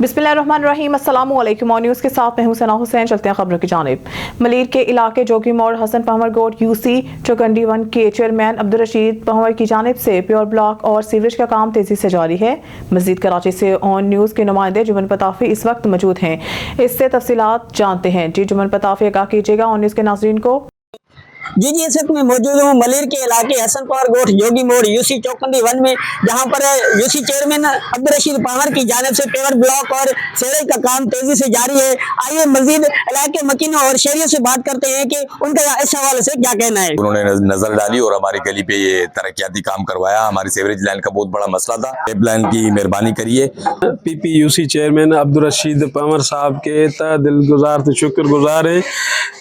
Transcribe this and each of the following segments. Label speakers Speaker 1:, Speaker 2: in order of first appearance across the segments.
Speaker 1: बिस्मिल्लाहिर्रहमानिर्रहीम। अस्सलाम वालेकुम। न्यूज़ के साथ मैं हूं सना हुसैन। चलते हैं खबरों की जानिब। मलीर के इलाके जोगी मोड़ हसन पहवर गोट यूसी चौकंडी 1 के चेयरमैन अब्दुल रशीद पहवर की जानिब से प्योर ब्लॉक और सीवरेज का काम तेजी से जारी है। मजीद कराची से ऑन न्यूज़ के नुमाइंदे जुमन पताफी इस वक्त मौजूद हैं। इससे तफसीलात जानते हैं। जी जुमन पताफी आगाह कीजिएगा ऑन न्यूज़ के नाज़रीन को।
Speaker 2: जी इस वक्त मैं मौजूद हूँ मलीर के इलाके हसन पवार गोठ योगी मोड़ यूसी चौकंडी 1 में, जहाँ पर यूसी चेयरमैन अब्दुल रशीद पवार की जानिब से पेवर ब्लॉक और सीवरेज का काम तेजी से जारी है। आइए मजीद इलाके मकीनों और शहरियों से बात करते हैं कि उनका इस हवाले से क्या कहना है।
Speaker 3: उन्होंने नजर डाली और हमारी गली पे ये तरक्याती काम करवाया। हमारी सीवरेज लाइन का बहुत बड़ा मसला था, पाइप लाइन की मेहरबानी करिए।
Speaker 4: PPUC चेयरमैन अब्दुल रशीद पवार साहब के दिलगुजार तो शुक्रगुजार है।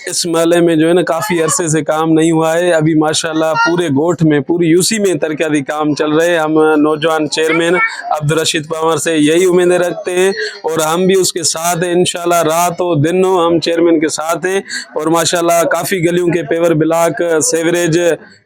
Speaker 4: इस महल में जो है ना काफ़ी अरसे से काम नहीं हुआ है। अभी माशाल्लाह पूरे गोठ में, पूरी यूसी में तरक्याती काम चल रहे हैं। हम नौजवान चेयरमैन अब्दुल रशीद पवार से यही उम्मीदें रखते हैं और हम भी उसके साथ हैं। इंशाल्लाह रात हो दिन हो हम चेयरमैन के साथ हैं और माशाल्लाह काफ़ी गलियों के पेवर ब्लॉक सीवरेज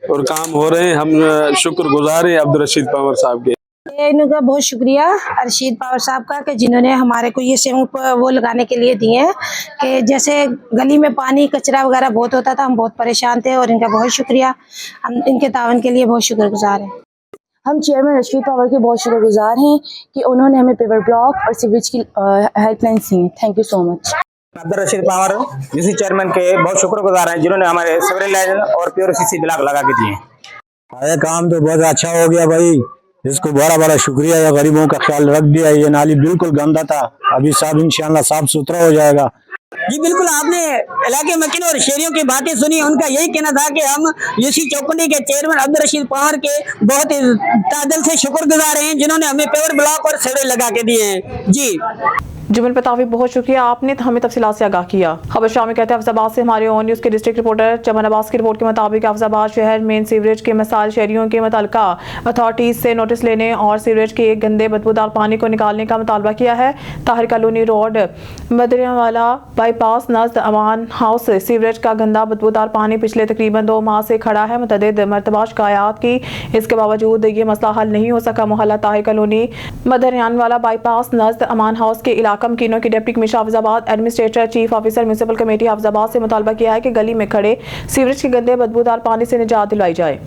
Speaker 4: और काम हो रहे हैं। हम शुक्रगुजार हैं अब्दुल रशीद पवार साहब के।
Speaker 5: इनका बहुत शुक्रिया रशीद पवार साहब का कि जिन्होंने हमारे को ये सेवक वो लगाने के लिए दिए हैं कि जैसे गली में पानी कचरा वगैरह बहुत होता था, हम बहुत परेशान थे और इनका बहुत शुक्रिया। हम इनके तावन के लिए बहुत शुक्रगुजार हैं।
Speaker 6: हम चेयरमैन रशीद पवार के बहुत शुक्रगुजार हैं कि उन्होंने हमें पेवर ब्लॉक और सीवरेज की हेल्पलाइन दी है। Thank you so much.
Speaker 2: Abdul Rashid Pawar UC chairman के बहुत शुक्रगुजार हैं जिन्होंने हमारे सीवरेज लाइन और प्योर सीसी ब्लॉक लगा के दिए।
Speaker 7: अरे काम तो बहुत अच्छा हो गया भाई, इसको बड़ा बड़ा शुक्रिया है। गरीबों का ख्याल रख दिया। ये नाली बिल्कुल गंदा था, अभी सब इंशाल्लाह साफ सुथरा हो जाएगा।
Speaker 2: जी बिल्कुल, आपने इलाके मकीन और शहरियों की बातें सुनी। उनका यही कहना था कि हम यूसी चौकंडी के चेयरमैन अब्दुल रशीद पवार के बहुत दिल से शुक्रगुजार हैं जिन्होंने हमें पेवर ब्लॉक और सीवरेज लगा के दिए हैं। जी
Speaker 1: जुमन पताफी बहुत शुक्रिया, आपने हमें तफसीलात से आगाह किया। खबर शामिल कहते हैं अफजाबाद से हमारे ऑन न्यूज़ के डिस्ट्रिक्ट रिपोर्टर चमन अब्बास की रिपोर्ट के मुताबिक अफजाबाद शहर में सीवरेज के मसाइल शहरियों के मुतल्लिका अथॉरिटीज से नोटिस लेने और सीवरेज के गंदे बदबूदार पानी को निकालने का मुतालबा किया है। ताहिर कॉलोनी रोड मदरियावाला बाईपास नज़द अमान हाउस से सीवरेज का गंदा बदबूदार पानी पिछले तकरीबन 2 माह से खड़ा है। मुतअद्दिद मरतबा शिकायत की, इसके बावजूद ये मसला हल नहीं हो सका। मोहल्ला ताहिर कॉलोनी मदरियावाला बाईपास नज़द अमान हाउस के इलाका मकीनों की deputy commissioner Hafizabad administrator chief officer municipal committee Hafizabad से मुतालबा किया है कि गली में खड़े सीवरेज के गंदे बदबूदार पानी से निजात दिलवाई जाए।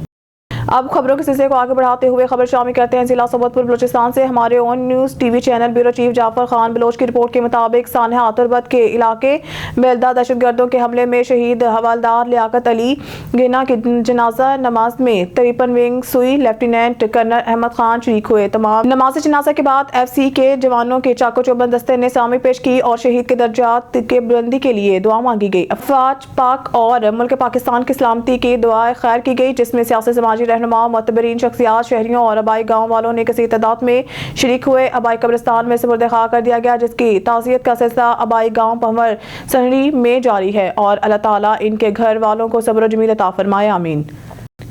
Speaker 1: अब खबरों के सिलसिले को आगे बढ़ाते हुए खबर शामिल करते हैं जिला सोबतपुर बलोचिस्तान से हमारे On News TV channel bureau chief Jafar Khan Baloch की रिपोर्ट के मुताबिक सानहा तुरबत के इलाके बेलदा दहशतगर्दों के हमले में शहीद हवालदार लियाकत अली गिना की जनाजा नमाज में 53 विंग सुई लेफ्टिनेंट कर्नल अहमद खान शरीक हुए। तमाम नमाज जनाजा के बाद FC के जवानों के चाको चौबंद दस्ते ने सामी पेश की और शहीद के दर्जात के बुलंदी के लिए दुआ मांगी गई। अफवाज पाक और मुल्क पाकिस्तान की सलामती की दुआ खैर की गई, जिसमें सियासी समाजी रहनुमा मुतबरीन शख्सियात शहरियों और आबाई गाँव वालों ने कसीर तादाद में शरीक हुए। आबाई कब्रिस्तान में सुपुर्द खा कर दिया गया, जिसकी ताज़ियत का सिलसिला आबाई गाँव पहवर सनरी में जारी है और अल्लाह ताला इनके घर वालों को सब्र जमील अता फरमाए, आमीन।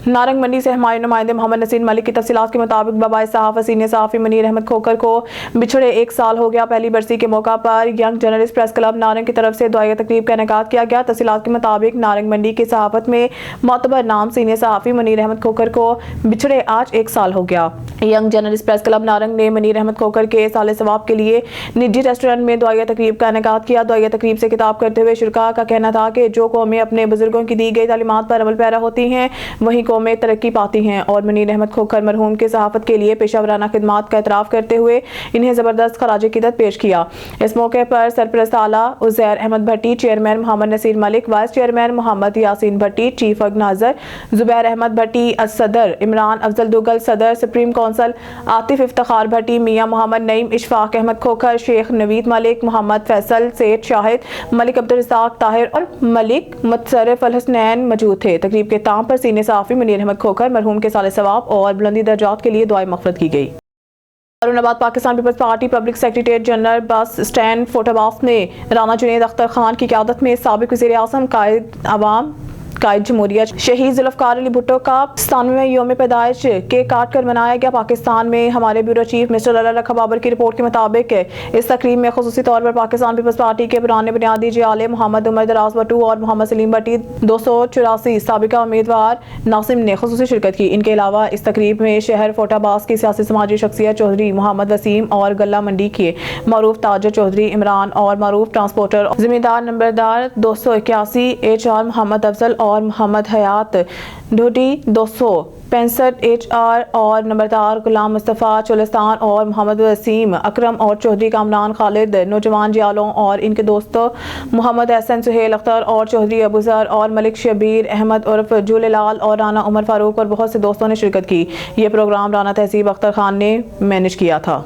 Speaker 1: नारंग मंडी से हमारे नुमाइंदे मोहम्मद नसीर मलिक की तफसीलात के मुताबिक बाबाए साहब सीनियर सहाफ़ी मनीर अहमद खोकर को बिछड़े 1 साल हो गया। पहली बरसी के मौका पर young journalist press club Narang की तरफ से दुआया तकरीब का इनेकाद किया गया। तफसीलात के मुताबिक नारंग मंडी की सहाफत में मोतबर नाम सीनियर सहाफ़ी मनीर अहमद खोकर को बिछड़े आज 1 साल हो गया। Young journalist press club Narang ने मनीर अहमद खोकर के साले सवाब के लिए निजी रेस्टोरेंट में दुआया तकरीब का इनेकाद किया। दुआया तकरीब से खिताब करते हुए शुरका का कहना था कि जो कौमें अपने बुजुर्गों की दी गई तालीमात पर अमल पैरा होती हैं वही कौमें तरक्की पाती हैं और मनीर अहमद खोकर मरहूम के सहाफत के लिए पेशावराना खिदमात का एतराफ़ करते हुए इन्हें ज़बरदस्त खराज क़ीदत पेश किया। इस मौके पर सरपरस्त आला Uzair Ahmed Bhatti, chairman Muhammad Naseer Malik, vice chairman Muhammad Yasin Bhatti, chief organiser Zubair Ahmed Bhatti, सदर इमरान अफजल दुगल, सदर सुप्रीम काउंसिल आतिफ इफ्तिखार भट्टी, मियाँ मोहम्मद नईम, इशफाक अहमद खोकर, शेख नवीद मलिक, मोहम्मद फैसल, सेठ शाहिद, मलिक अब्दुल रज़ाक ताहिर और मलिक मुतसरफ अल हसनैन मौजूद थे। तकरीब के ताम पर सीनियर सहाफ़ी मनीर अहमद खोकर मरहूम के साले सवाब और बुलंदी दर्जात के लिए दुआए मग़फ़िरत की गई। Aurangabad Pakistan peoples party public secretariat general bus stand फोटाबास ने राना जुनैद अख्तर खान की क़यादत में साबिक़ वज़ीर आज़म कायद अवाम कायद जमहूरियत शहीद जुल्फकार अली भुट्टो का 97वें योम पैदाइश केक काट कर मनाया गया। पाकिस्तान में हमारे ब्यूरो चीफ मिस्टर अल्लाह रखा बाबर की रिपोर्ट के मुताबिक इस तकरीब में खुसूसी तौर पर पाकिस्तान पीपल्स पार्टी के पुराने बुनियादी जियाले मोहम्मद उमर दराज भट्टू और मोहम्मद सलीम भट्टी 284 साबिका उम्मीदवार नासिम ने खुसूसी शिरकत की। इनके अलावा इस तकरीब में शहर फोटाबाज की सियासी समाजी शख्सियत चौधरी मोहम्मद वसीम और गल्ला मंडी के मरूफ ताजर चौधरी इमरान और मरूफ ट्रांसपोर्टर जिम्मेदार नंबरदार 281 HR मोहम्मद अफजल और मोहम्मद हयात ढोडी 265 HR और नंबरदार गुलाम मुस्तफ़ा चोलिस्तान और मोहम्मद वसीम अकरम और चौधरी कामरान खालिद नौजवान जियालों और इनके दोस्तों मोहम्मद एहसन सुहेल अख्तर और चौधरी अबूजर और मलिक शबीर अहमद उर्फ झूलेलाल और राना उमर फारूक और बहुत से दोस्तों ने शिरकत की। ये प्रोग्राम राना तहसीब अख्तर खान ने मैनेज किया था।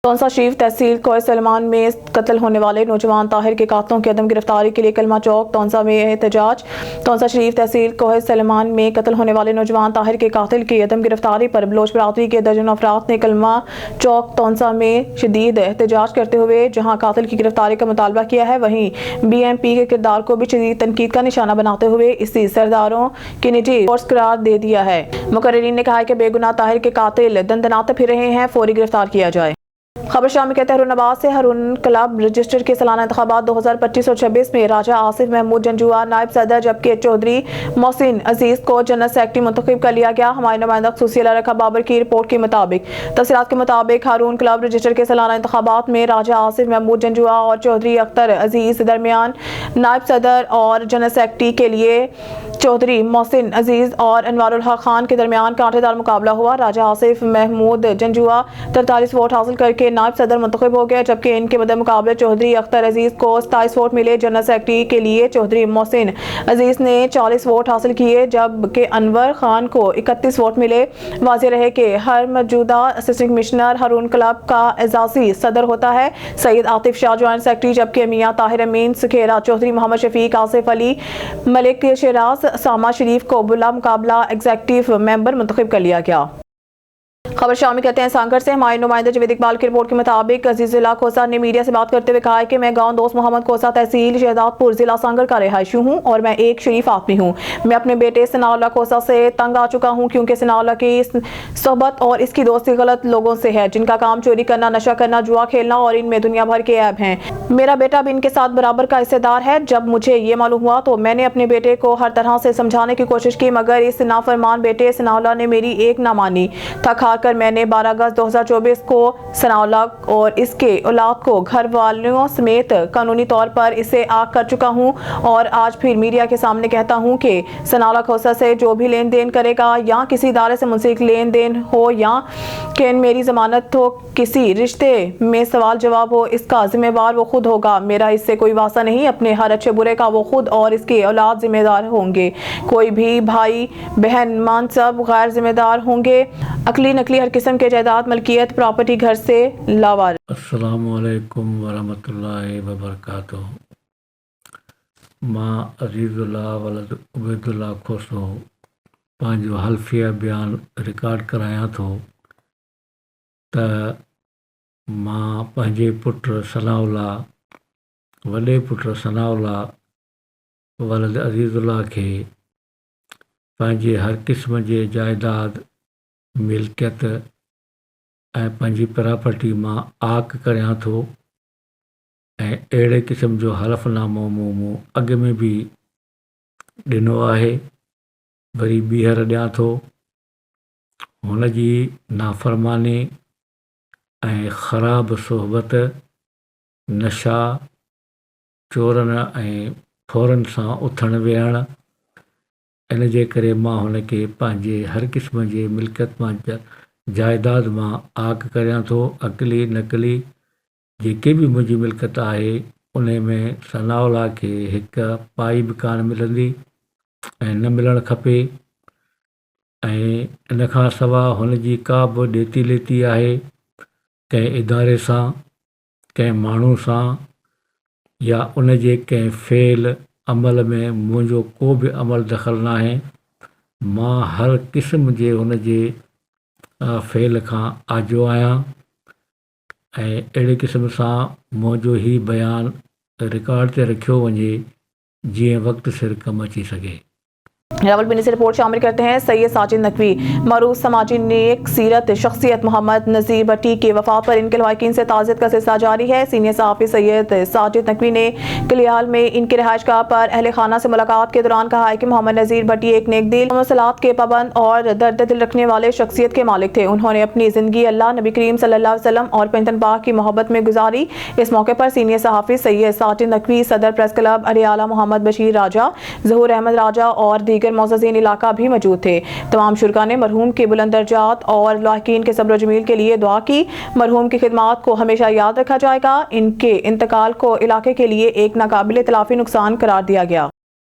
Speaker 1: तौंसा शरीफ तहसील कोय सलमान में कत्ल होने वाले नौजवान ताहिर के कातलों की अदम गिरफ्तारी के लिए कलमा चौक तौंसा में एहतजाज। तौंसा शरीफ तहसील कोय सलमान में कत्ल होने वाले नौजवान ताहिर के कातिल की अदम गिरफ्तारी पर बलोच बरादरी के दर्जनों अफराद ने कलमा चौक तौंसा में शदीद एहतजाज करते हुए जहाँ कातिल की गिरफ्तारी का मुतालबा किया है, वहीं BMP के किरदार को भी शदीद तनकीद का निशाना बनाते हुए इसी सरदारों की निजी फोर्स करार दे दिया है। मुकर्रिरीन ने कहा है कि बेगुनाह ताहिर के कातिल दंदनाते फिर रहे हैं, फौरी गिरफ्तार किया जाए। खबर शामी कहते हैं हरून आबाद से हरून क्लब रजिस्टर के सालाना इंतखाबात 2025 और 26 में राजा आसिफ महमूद जंजुआ नायब सदर जबकि चौधरी मोहसिन अजीज को जनरल सेक्रेटरी मुंतखब कर लिया गया। हमारे नुमाइंदा खुसूसी अल्लाह रखा बाबर की रिपोर्ट के मुताबिक तफसीलात के मुताबिक हरून क्लब रजिस्टर के सालाना इंतखाबात में राजा आसिफ महमूद जंजुआ और चौधरी अख्तर अजीज दरमियान नायब सदर और जनरल सेक्रेटरी के लिए चौधरी मोहसिन अजीज और अनवारुल हक खान के दरमियान कांटेदार मुकाबला हुआ। राजा आसिफ महमूद जंजुआ 43 वोट हासिल करके नायब सदर मुंतखब हो गए जबकि इनके मद्दे मुकाबले चौधरी अख्तर अजीज को 27 वोट मिले। जनरल सेक्रेटरी के लिए चौधरी मोहसिन अजीज ने 40 वोट हासिल किए जबकि अनवर खान को 31 वोट मिले। वाज़ेह रहे कि हर मौजूदा असिस्टेंट कमिश्नर हरून क्लब का एजाजी सदर होता है। सईद आतिफ शाह ज्वाइंट सेक्रेटरी जबकि मियां ताहिर अमीन सुखेरा चौधरी मोहम्मद शफीक आसिफ अली मलिक शिराज सामा शरीफ को बुला मुकाबला एग्जीक्यूटिव मेंबर मुंतखब कर लिया गया। खबर शामी कहते हैं सांगड़ से हमारे नुमाइंदे जवेद इकबाल की रिपोर्ट के मुताबिक अजीजुल्लाह खोसा ने मीडिया से बात करते हुए कहा है कि मैं गांव दोस्त मोहम्मद खोसा तहसील शहजादपुर जिला सांगड़ का रिहायशी हूं और मैं एक शरीफ आदमी हूं। मैं अपने बेटे सनाउल्लाह खोसा से तंग आ चुका हूं क्योंकि सनाउल्लाह की सोहबत और इसकी दोस्ती गलत लोगों से है जिनका काम चोरी करना, नशा करना, जुआ खेलना और इनमें दुनिया भर के ऐब हैं। मेरा बेटा भी इनके साथ बराबर का हिस्सेदार है। जब मुझे ये मालूम हुआ तो मैंने अपने बेटे को हर तरह से समझाने की कोशिश की मगर इस नाफरमान बेटे सनाउल्लाह ने मेरी एक ना मानी। थक हार कर मैंने 12 अगस्त 2024 को सनाउल्लाह और इसके औलाद को घर वालों समेत कानूनी तौर पर इसे आग कर चुका हूं और आज फिर मीडिया के सामने कहता हूं कि सनाउल्लाह खोसा से जो भी लेन देन करेगा या किसी इदारे से मुंसलिक लेन देन हो या कि मेरी जमानत हो, किसी रिश्ते में सवाल जवाब हो, इसका जिम्मेवार वो खुद होगा। मेरा इससे कोई वास्ता नहीं। अपने हर अच्छे बुरे का वो खुद और इसके औलाद जिम्मेदार होंगे। कोई भी भाई बहन मानसब गैर जिम्मेदार होंगे। अकली नकली हर किस्म के जायदाद मलकियत प्रॉपर्टी घर से लावार।
Speaker 8: अस्सलामु अलैकुम वरहमतुल्लाहि वबरकातुहू। मां अज़ीज़ुल्लाह वलद उबैदुल्लाह खोसो पंहिंजो हल्फिया बयान रिकॉर्ड करायां थो त मां पंहिंजे पुट सनाउल्लाह वॾे पुट सनाउल्लाह वलद अज़ीज़ुल्लाह खे पंहिंजे हर क़िस्म जे जाइदाद मिल्कियत ऐं पंहिंजी प्रॉपर्टी मां आक करियां थो ऐं अहिड़े क़िस्म जो हलफ़नामो मूं अॻु में बि ॾिनो आहे, वरी ॿीहर ॾियां थो। हुन जी नाफ़रमानी ऐं ख़राब सोहबत, नशा, चोरनि ऐं फौरन सां उथण वेहण, इन जे करे मां हुन खे पंहिंजे हर क़िस्म जे मिल्कियत मां जाइदाद मां आग करियां थो। अकली नकली जेके बि मुंहिंजी मिल्कियत आहे उन में सनाउल्लाह खे हिकु पाई बि कान मिलंदी ऐं न मिलणु खपे। ऐं इन खां सवाइ हुन जी का बि ॾेती लेती आहे कंहिं इदारे सां, कंहिं माण्हू सां या उन जे कंहिं फ़ेल अमल में मुंहिंजो को बि अमल दख़ल न आहे। मां हर क़िस्म जे हुन जे फ़ेल खां आजो आहियां ऐं अहिड़े क़िस्म सां मुंहिंजो ही बयान रिकॉर्ड ते रखियो वञे जीअं वक़्तु सिर कमु अची सघे।
Speaker 1: रावलपिंडी से रिपोर्ट शामिल करते हैं सैयद साजिद नकवी। मरूफ समाजी नेक सीरत शख्सियत मोहम्मद नज़ीर भट्टी के वफात पर इनके लवाकिन से ताज़ियत का सिलसिला जारी है। सीनियर सहाफ़ी सैयद साजिद नकवी ने कलियाल में इनके रहायशगाह पर अहले खाना से मुलाकात के दौरान कहा है कि मोहम्मद नज़ीर भट्टी एक नेक दिल, मसलात के पाबंद और दर्द दिल रखने वाले शख्सियत के मालिक थे। उन्होंने अपनी ज़िंदगी अल्लाह, नबी करीम सल्लल्लाहु अलैहि वसल्लम और पैगंबर पाक की मोहब्बत में गुजारी। इस मौके पर सीनियर सहाफ़ी सैयद साजिद नकवी, सदर प्रेस क्लब अरियाला मोहम्मद बशीर राजा, ज़हूर अहमद राजा और दीगर मोअज़्ज़ज़ीन इलाका भी मौजूद थे। तमाम शुरका ने मरहूम के बुलंद दर्जात और लाहिकीन के सब्र जमील के लिए दुआ की। मरहूम की खिदमात को हमेशा याद रखा जाएगा। इनके इंतकाल को इलाके के लिए एक नाकाबिल तलाफी नुकसान करार दिया गया।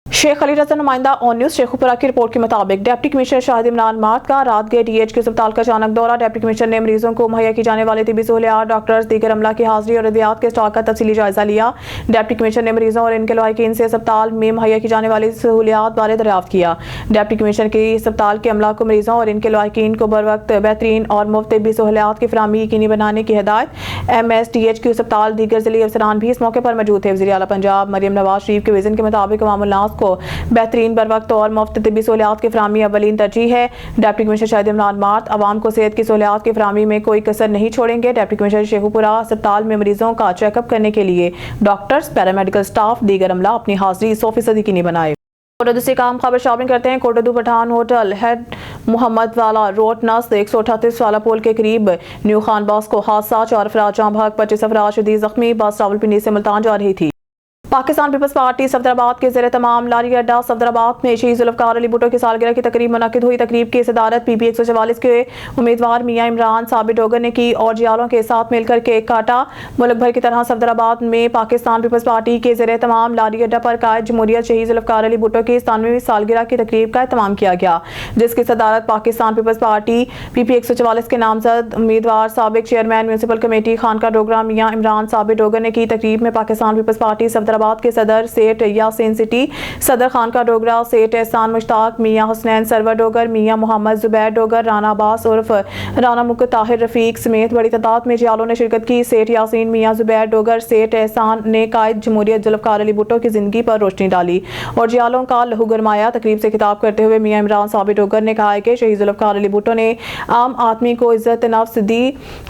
Speaker 1: शेख अली रज़ा नुमाइंदा ऑन न्यूज़ शेखुपुरा की रिपोर्ट के मुताबिक deputy commissioner Shahid Imran mart का रात गए DH अस्पताल का अचानक दौरा। डिप्टी कमिश्नर ने मरीजों को मुहैया की जाने वाली तिबी सहूलियात, डॉक्टर्स, दीगर अमला की हाजिरी और अद्वियात के स्टॉक का तफसीली जायजा लिया। डिप्टी कमिश्नर ने मरीजों और इनके लवाकिन से अस्पताल में मुहैया की जाने वाली सहूलियात बारे दरियाफ्त किया। डिप्टी कमिश्नर की अस्पताल के अमला को मरीजों और इनके लवाकिन को बर वक्त बेहतरीन और मुफ्त तिबी सहूलियात की फराहमी यकीनी बनाने की हिदायत। MSDH अस्पताल दीगर ज़िले अफसरान भी इस मौके पर मौजूद थे। वज़ीर आला पंजाब मरियम नवाज शरीफ के विज़न के मुताबिक अवामुल नास को बेहतरीन बर वक्त और मुफ्त तिब्बी सहूलियात की फराहमी अवलीन तरजीह है। Deputy commissioner Shahid Imran mart आवाम को सेहत की सहूलियात की फराहमी में कोई कसर नहीं छोड़ेंगे। डिप्टी कमिश्नर शेखुपुरा अस्पताल में मरीजों का चेकअप करने के लिए डॉक्टर्स, पैरामेडिकल स्टाफ, दीगर अमला अपनी हाजिरी 100% यकीनी बनाए। और दूसरी काम खबर शामिल करते हैं। कोटदू पठान होटल हेड मोहम्मद वाला रोड नस 138 वाला पुल के करीब न्यू खान बस को हादसा, 4 अफराद जाँ बहक, 25 अफराद शदीद जख्मी। बस रावलपिंडी से मुल्तान जा रही थी। पाकिस्तान पीपल्स पार्टी सफदराबाद के ज़ेरे तमाम लारी अड्डा सफदराबाद में शहीद जुल्फ़कार अली भुट्टो की सालगिरह की तकरीब मुनक़िद हुई। तकरीब की सदारत PP 144 के उम्मीदवार मियाँ इमरान साबिर डोगर ने की और जियालों के साथ मिलकर केक काटा। मुल्क भर की तरह सफदराबाद में पाकिस्तान पीपल्स पार्टी के ज़ेरे तमाम लारी अड्डा पर कायद जमहूरियत शहीद जुल्फ़कार अली भुट्टो की 97वीं सालगिरह की तकरीब का एहतमाम किया गया, जिसकी सदारत पाकिस्तान पीपल्स पार्टी PP 144 के नामजद उम्मीदवार साबिक चेयरमैन म्यूनसिपल कमेटी खानका डोगरा मियाँ इमरान साबिर डोगर ने की। तकरीब में पाकिस्तान पीपल्स पार्टी सफदराबाद के सदर सेठ यासीन सिटी, सदर खानका डोगरा सेठ एहसान मुश्ताक, मियाँ हुसनैन सरवर डोगर, मियाँ मोहम्मद जुबैर डोगर, राना अब्बास उर्फ राना मुक ताहिर रफीक समेत बड़ी तादाद में जियालों ने शिरकत की। सेठ यासीन, मियाँ जुबैर डोगर, सेठ एहसान ने कायद जमहूरियत जुल्फ़कार अली भुट्टो की जिंदगी पर रोशनी डाली और जियालों का लहू गरमाया। तकरीब से खिताब करते हुए मियाँ इमरान साबिर डोगर ने कहा कि शहीद जुल्फ़कार अली भुट्टो ने आम आदमी को इज्जत नफ्स दी,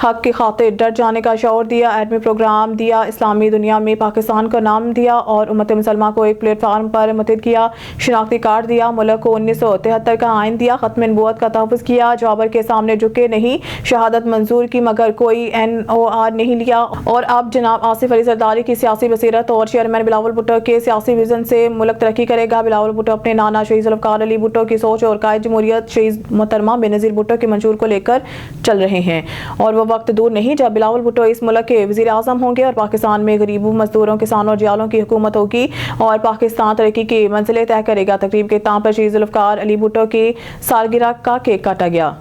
Speaker 1: हक की खातिर डट जाने का शौर दिया, एटमी प्रोग्राम दिया, इस्लामी दुनिया में पाकिस्तान का नाम दिया और उम्मत मुसलमान को एक प्लेटफार्म पर मुतहद किया, शिनाख्ती कार्ड दिया, मुल्क को 1973 का आइन दिया, खत्म नबूवत का तहफ़्फ़ुज़ किया, जाबर के सामने झुके नहीं, शहादत मंजूर की मगर कोई NOR नहीं लिया। और अब जनाब आसिफ अली जरदारी की सियासी बसीरत और चेयरमैन बिलावल भुट्टो के सियासी विजन से मुल्क तरक्की करेगा। बिलावल भुट्टो अपने नाना शहीद जुल्फ़कार अली भुट्टो की सोच और कायद जमहूरियत शहीद मोहतरमा बेनज़ीर भुट्टो के मंशूर को लेकर चल रहे हैं और वो वक्त दूर नहीं जब बिलावल भुट्टो इस मुल्क के वज़ीर आज़म होंगे और पाकिस्तान में गरीबों, मजदूरों, किसानों और जियालों की हुकूमत होगी और पाकिस्तान तरक्की की मंजिलें तय करेगा। तकरीब के ताम पर शहीद जुल्फ़कार अली भुट्टो की सालगिरह का केक काटा गया।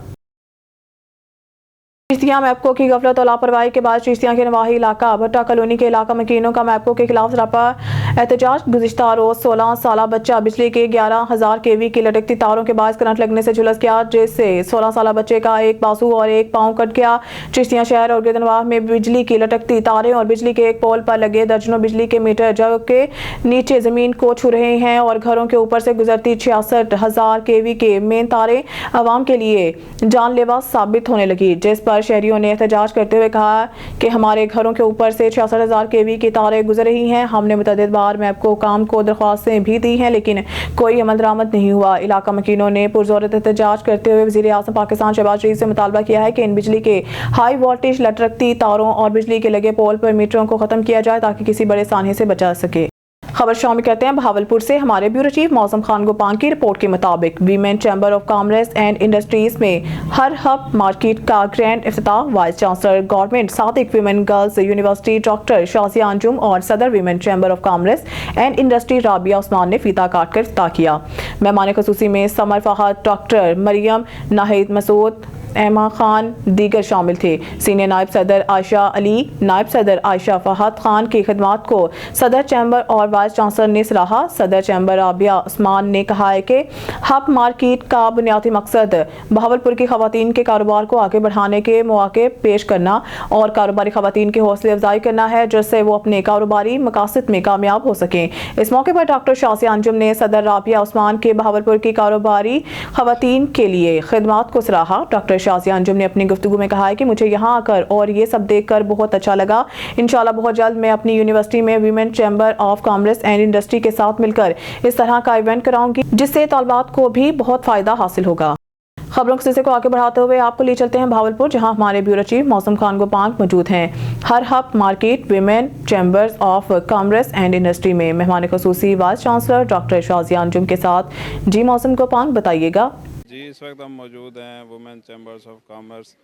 Speaker 1: चिश्तिया मैपको की गफलत और लापरवाही के बाद चिश्तिया के नवाही इलाका भट्टा कॉलोनी के इलाका मकीनों का मैपको के खिलाफ सरापा एहतजाज। गुज़िश्ता रोज 16 साला बच्चा बिजली के 11,000 kV की लटकती तारों के बायस करंट लगने से झुलस गया, जिससे 16 साला बच्चे का एक बाजू और एक पाँव कट गया। चिश्तिया शहर और गिरदनवाह में बिजली की लटकती तारें और बिजली के एक पोल पर लगे दर्जनों बिजली के मीटर जो के नीचे जमीन को छू रहे हैं और घरों के ऊपर से गुजरती 66,000 kV के मेन तारें आवाम के लिए जानलेवा साबित होने लगी, जिस पर शहरियों ने एहतजाज करते हुए कहा कि हमारे घरों के ऊपर से 66,000 kV की तारें गुजर रही हैं। हमने मुतअद्दिद बार मैपको काम को दरख्वास्तें भी दी हैं लेकिन कोई अमल दरामद नहीं हुआ। इलाका मकीनों ने पुरजोर एहतजाज करते हुए वज़ीर आज़म पाकिस्तान शहबाज शरीफ से मुतालबा किया है कि इन बिजली के हाई वोल्टेज लटकती तारों और बिजली के लगे पोल पर मीटरों को खत्म किया जाए ताकि किसी बड़े सानहे से बचा सके। खबर शामिल करते हैं भावलपुर से। हमारे ब्यूरो चीफ मौसम खान गोपांग की रिपोर्ट के मुताबिक women chamber of commerce and industries में हर हब मार्केट का ग्रैंड इफ्तिताह। Vice chancellor government Sadiq women girls university doctor Shazia Anjum और सदर women chamber of commerce and industry Rabia Usman ने फीता काट कर इफ्तिताह किया। मेहमान खुसूसी में समर फहद, डॉक्टर मरियम नाहिद मसूद, एमा खान दीगर शामिल थे। सीनियर नायब सदर आयशा अली, नायब सदर आयशा फहद खान की खिदमात को सदर चैम्बर और वाइस चांसलर ने सराहा। सदर चैम्बर राबिया उस्मान ने कहा है कि हब मार्केट का बुनियादी मकसद बहावलपुर की खवातीन के कारोबार को आगे बढ़ाने के मौके पेश करना और कारोबारी खवातीन की हौसले अफजाई करना है, जिससे वो अपने कारोबारी मकासद में कामयाब हो सकें। इस मौके पर डॉक्टर शाज़िया अंजुम ने सदर राबिया उस्मान के बहावलपुर की कारोबारी खवातीन के लिए खिदमात को सराहा। डॉक्टर शाज़िया अंजुम ने अपनी गुफ्तगू में कहा है कि मुझे यहाँ आकर और ये सब देख कर बहुत अच्छा लगा। इंशाल्लाह बहुत जल्द मैं अपनी यूनिवर्सिटी में women chamber of commerce and industry के साथ मिलकर इस तरह का इवेंट कराऊंगी, जिससे तालिबात को भी बहुत फायदा हासिल होगा। खबरों के सिलसिले को आगे बढ़ाते हुए आपको ले चलते हैं भावलपुर, जहां हमारे ब्यूरो चीफ मौसम खान गोपांग मौजूद हैं। Her hub market women chambers of commerce and industry में मेहमान खसूसी vice chancellor doctor Shazia Anjum के साथ। जी मौसम गोपांग, बताइएगा।
Speaker 9: जी, इस वक्त हम मौजूद हैं वुमेन चैम्बर्स ऑफ कॉमर्स,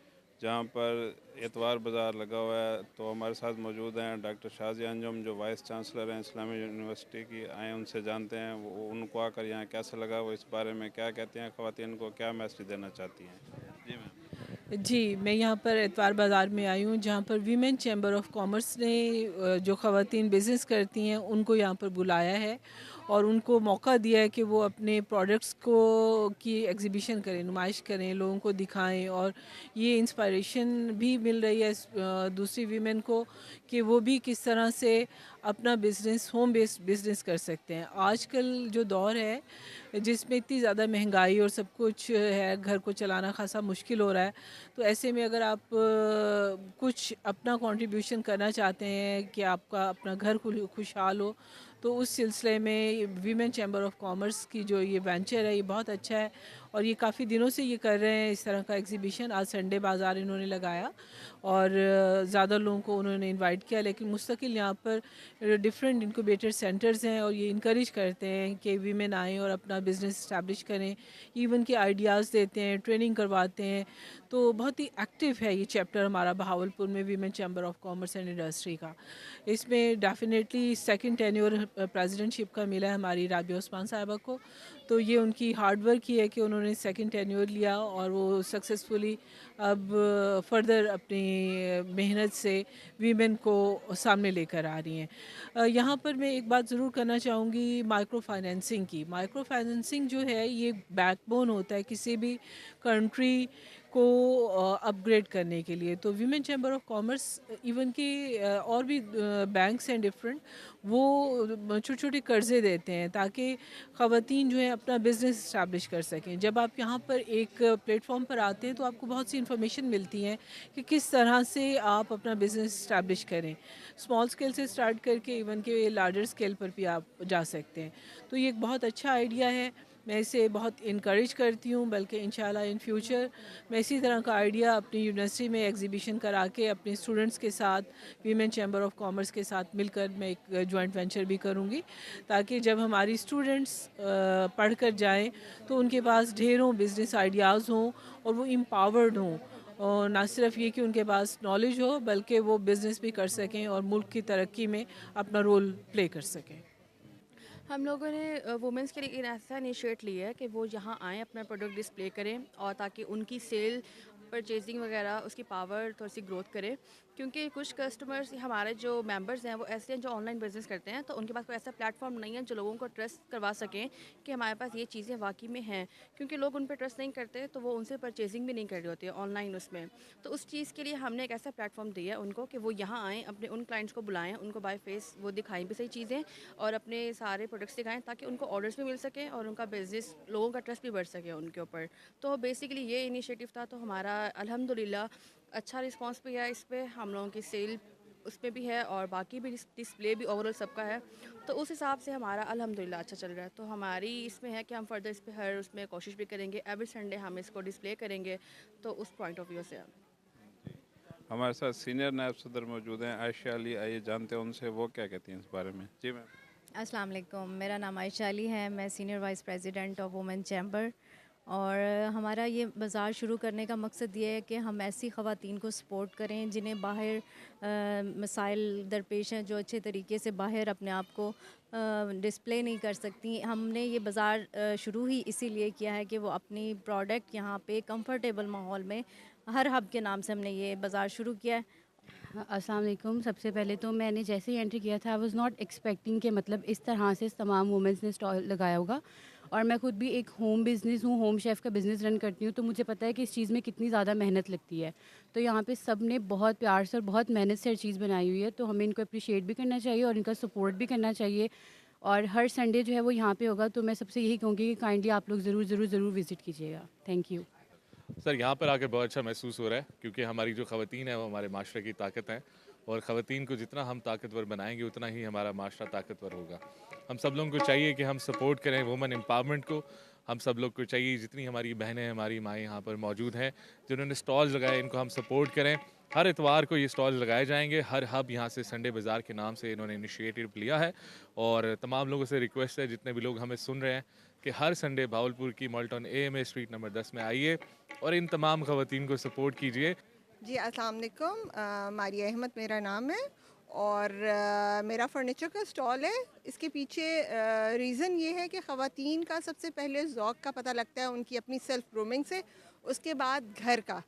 Speaker 9: जहाँ पर एतवार बाज़ार लगा हुआ है। तो हमारे साथ मौजूद हैं डॉक्टर शाज़िया अंजुम, जो वाइस चांसलर हैं इस्लामी यूनिवर्सिटी की। आए उनसे जानते हैं वो उनको आकर यहाँ कैसा लगा, वो इस बारे में क्या कहते हैं, ख़वातीन को क्या मैसेज देना चाहती हैं। जी मैम।
Speaker 10: जी, मैं यहाँ पर एतवार बाज़ार में आई हूँ, जहाँ पर वीमेन चैम्बर ऑफ कॉमर्स ने जो ख़वातीन बिज़नेस करती हैं उनको यहाँ पर बुलाया है और उनको मौका दिया है कि वो अपने प्रोडक्ट्स को की एग्ज़िबिशन करें, नुमाइश करें, लोगों को दिखाएं। और ये इंस्पायरेशन भी मिल रही है दूसरी वीमेन को कि वो भी किस तरह से अपना बिज़नेस, होम बेस्ड बिज़नेस कर सकते हैं। आजकल जो दौर है जिसमें इतनी ज़्यादा महंगाई और सब कुछ है, घर को चलाना खासा मुश्किल हो रहा है, तो ऐसे में अगर आप कुछ अपना कंट्रीब्यूशन करना चाहते हैं कि आपका अपना घर खुशहाल हो, तो उस सिलसिले में वीमेन चैम्बर ऑफ कॉमर्स की जो ये वेंचर है ये बहुत अच्छा है और ये काफ़ी दिनों से ये कर रहे हैं इस तरह का एग्जीबिशन। आज संडे बाज़ार इन्होंने लगाया और ज़्यादा लोगों को उन्होंने इनवाइट किया, लेकिन मुस्तकिल यहाँ पर डिफरेंट इनक्यूबेटर सेंटर्स हैं और ये इनकरेज करते हैं कि वीमेन आएँ और अपना बिज़नेस इस्टेब्लिश करें। इवन के आइडियाज़ देते हैं, ट्रेनिंग करवाते हैं। तो बहुत ही एक्टिव है ये चैप्टर हमारा बहावलपुर में women chamber of commerce and industry का। इसमें डेफिनेटली सेकंड टेन्योर प्रेसिडेंटशिप का मिला है हमारी राबिया उस्मान साहिबा को। तो ये उनकी हार्ड वर्क ही है कि उन्होंने सेकंड टेन्योर लिया और वो सक्सेसफुली अब फर्दर अपनी मेहनत से वीमेन को सामने लेकर आ रही हैं। यहाँ पर मैं एक बात ज़रूर करना चाहूँगी माइक्रो फाइनेंसिंग की। माइक्रो फाइनेंसिंग जो है ये बैकबोन होता है किसी भी कंट्री को अपग्रेड करने के लिए। तो women chamber of commerce even के और भी बैंक्स हैं डिफरेंट, वो छोटे छोटे कर्ज़े देते हैं ताकि ख़वातीन जो है अपना बिज़नेस इस्टेब्लिश कर सकें। जब आप यहाँ पर एक प्लेटफॉर्म पर आते हैं तो आपको बहुत सी इन्फॉर्मेशन मिलती है कि किस तरह से आप अपना बिज़नेस इस्टेब्लिश करें। स्मॉल स्केल से स्टार्ट करके इवन के लार्जर स्केल पर भी आप जा सकते हैं। तो ये एक बहुत अच्छा आइडिया है, मैं इसे बहुत इनकरेज करती हूँ। बल्कि इंशाल्लाह इन फ्यूचर मैं इसी तरह का आइडिया अपनी यूनिवर्सिटी में एग्जीबिशन करा के अपने स्टूडेंट्स के साथ, वीमेन चैम्बर ऑफ कॉमर्स के साथ मिलकर मैं एक जॉइंट वेंचर भी करूँगी, ताकि जब हमारी स्टूडेंट्स पढ़ कर जाएँ तो उनके पास ढेरों बिज़नेस आइडियाज़ हों और वो एम्पावर्ड हों, और ना सिर्फ ये कि उनके पास नॉलेज हो बल्कि वो बिज़नेस भी कर सकें और मुल्क की तरक्की में अपना रोल प्ले कर सकें।
Speaker 11: हम लोगों ने वुमेंस के लिए एक ऐसा इनिशिएट लिया है कि वो यहाँ आएँ, अपना प्रोडक्ट डिस्प्ले करें और ताकि उनकी सेल, परचेजिंग वगैरह उसकी पावर थोड़ी सी ग्रोथ करे। क्योंकि कुछ कस्टमर्स हमारे जो मेंबर्स हैं वो ऐसे हैं जो ऑनलाइन बिज़नेस करते हैं, तो उनके पास कोई ऐसा प्लेटफॉर्म नहीं है जो लोगों को ट्रस्ट करवा सकें कि हमारे पास ये चीज़ें वाकई में हैं। क्योंकि लोग उन पर ट्रस्ट नहीं करते तो वो उनसे परचेजिंग भी नहीं कर रही होती है ऑनलाइन उसमें। तो उस चीज़ के लिए हमने एक ऐसा प्लेटफॉर्म दिया है उनको कि वो यहाँ आएँ, अपने उन क्लाइंट्स को बुलाएँ, उनको बाय फेस वो दिखाएँ भी सही चीज़ें और अपने सारे प्रोडक्ट्स दिखाएँ ताकि उनको ऑर्डर्स भी मिल सकें और उनका बिज़नेस, लोगों का ट्रस्ट भी बढ़ सके उनके ऊपर। तो बेसिकली ये इनिशिएटिव था। तो हमारा अल्हम्दुलिल्लाह अच्छा रिस्पांस भी है इस पर, हम लोगों की सेल उसमें भी है और बाकी भी डिस्प्ले भी ओवरऑल सबका है। तो उस हिसाब से हमारा अल्हम्दुलिल्लाह अच्छा चल रहा है। तो हमारी इसमें है कि हम फर्दर इस पर हर उसमें कोशिश भी करेंगे, एवरी संडे हम इसको डिस्प्ले करेंगे। तो उस पॉइंट ऑफ व्यू से
Speaker 9: हमारे साथ सीनियर नायब सदर मौजूद हैं आयशा अली, आइए जानते हैं उनसे वो क्या कहती हैं इस बारे में। जी मैम।
Speaker 12: अस्सलाम वालेकुम, मेरा नाम आयशा अली है, मैं senior vice president of women chamber اور ہمارا یہ بازار شروع کرنے کا مقصد یہ ہے کہ ہم ایسی خواتین کو سپورٹ کریں جنہیں باہر مسائل درپیش ہیں، جو اچھے طریقے سے باہر اپنے آپ کو ڈسپلے نہیں کر سکتی. ہم نے یہ بازار شروع ہی اسی لیے کیا ہے کہ وہ اپنی پروڈکٹ یہاں پہ کمفرٹیبل ماحول میں، ہر ہب کے نام سے ہم نے یہ بازار شروع کیا ہے.
Speaker 13: السلام علیکم. سب سے پہلے تو میں نے جیسے ہی انٹری کیا تھا، آئی واز ناٹ ایکسپیکٹنگ کہ مطلب اس طرح سے تمام وومنس نے اسٹال لگایا ہوگا. اور میں خود بھی ایک ہوم بزنس ہوں، ہوم شیف کا بزنس رن کرتی ہوں، تو مجھے پتہ ہے کہ اس چیز میں کتنی زیادہ محنت لگتی ہے. تو یہاں پہ سب نے بہت پیار سے اور بہت محنت سے ہر چیز بنائی ہوئی ہے، تو ہمیں ان کو اپریشیٹ بھی کرنا چاہیے اور ان کا سپورٹ بھی کرنا چاہیے. اور ہر سنڈے جو ہے وہ یہاں پہ ہوگا، تو میں سب سے یہی کہوں گی کہ کائنڈلی آپ لوگ ضرور ضرور ضرور وزٹ کیجیے گا. Thank you.
Speaker 14: سر یہاں پر آ کر بہت اچھا محسوس ہو رہا ہے، کیونکہ ہماری جو خواتین ہیں وہ ہمارے معاشرے کی طاقت ہیں، اور خواتین کو جتنا ہم طاقتور بنائیں گے اتنا ہی ہمارا معاشرہ طاقتور ہوگا. ہم سب لوگوں کو چاہیے کہ ہم سپورٹ کریں وومن امپاورمنٹ کو. ہم سب لوگ کو چاہیے، جتنی ہماری بہنیں ہماری مائیں یہاں پر موجود ہیں جنہوں نے سٹالز لگائے، ان کو ہم سپورٹ کریں. ہر اتوار کو یہ سٹالز لگائے جائیں گے. ہر ہب یہاں سے سنڈے بازار کے نام سے انہوں نے انیشیٹو لیا ہے، اور تمام لوگوں سے ریکویسٹ ہے، جتنے بھی لوگ ہمیں سن رہے ہیں، کہ ہر سنڈے بھاولپور کی مالٹن اے اسٹریٹ نمبر 10 میں آئیے اور ان تمام خواتین کو سپورٹ کیجیے.
Speaker 15: جی السلام علیکم. ماریہ احمد میرا نام ہے، اور میرا فرنیچر کا اسٹال ہے. اس کے پیچھے ریزن یہ ہے کہ خواتین کا سب سے پہلے ذوق کا پتہ لگتا ہے ان کی اپنی سیلف گرومنگ سے. اس کے بعد گھر کا،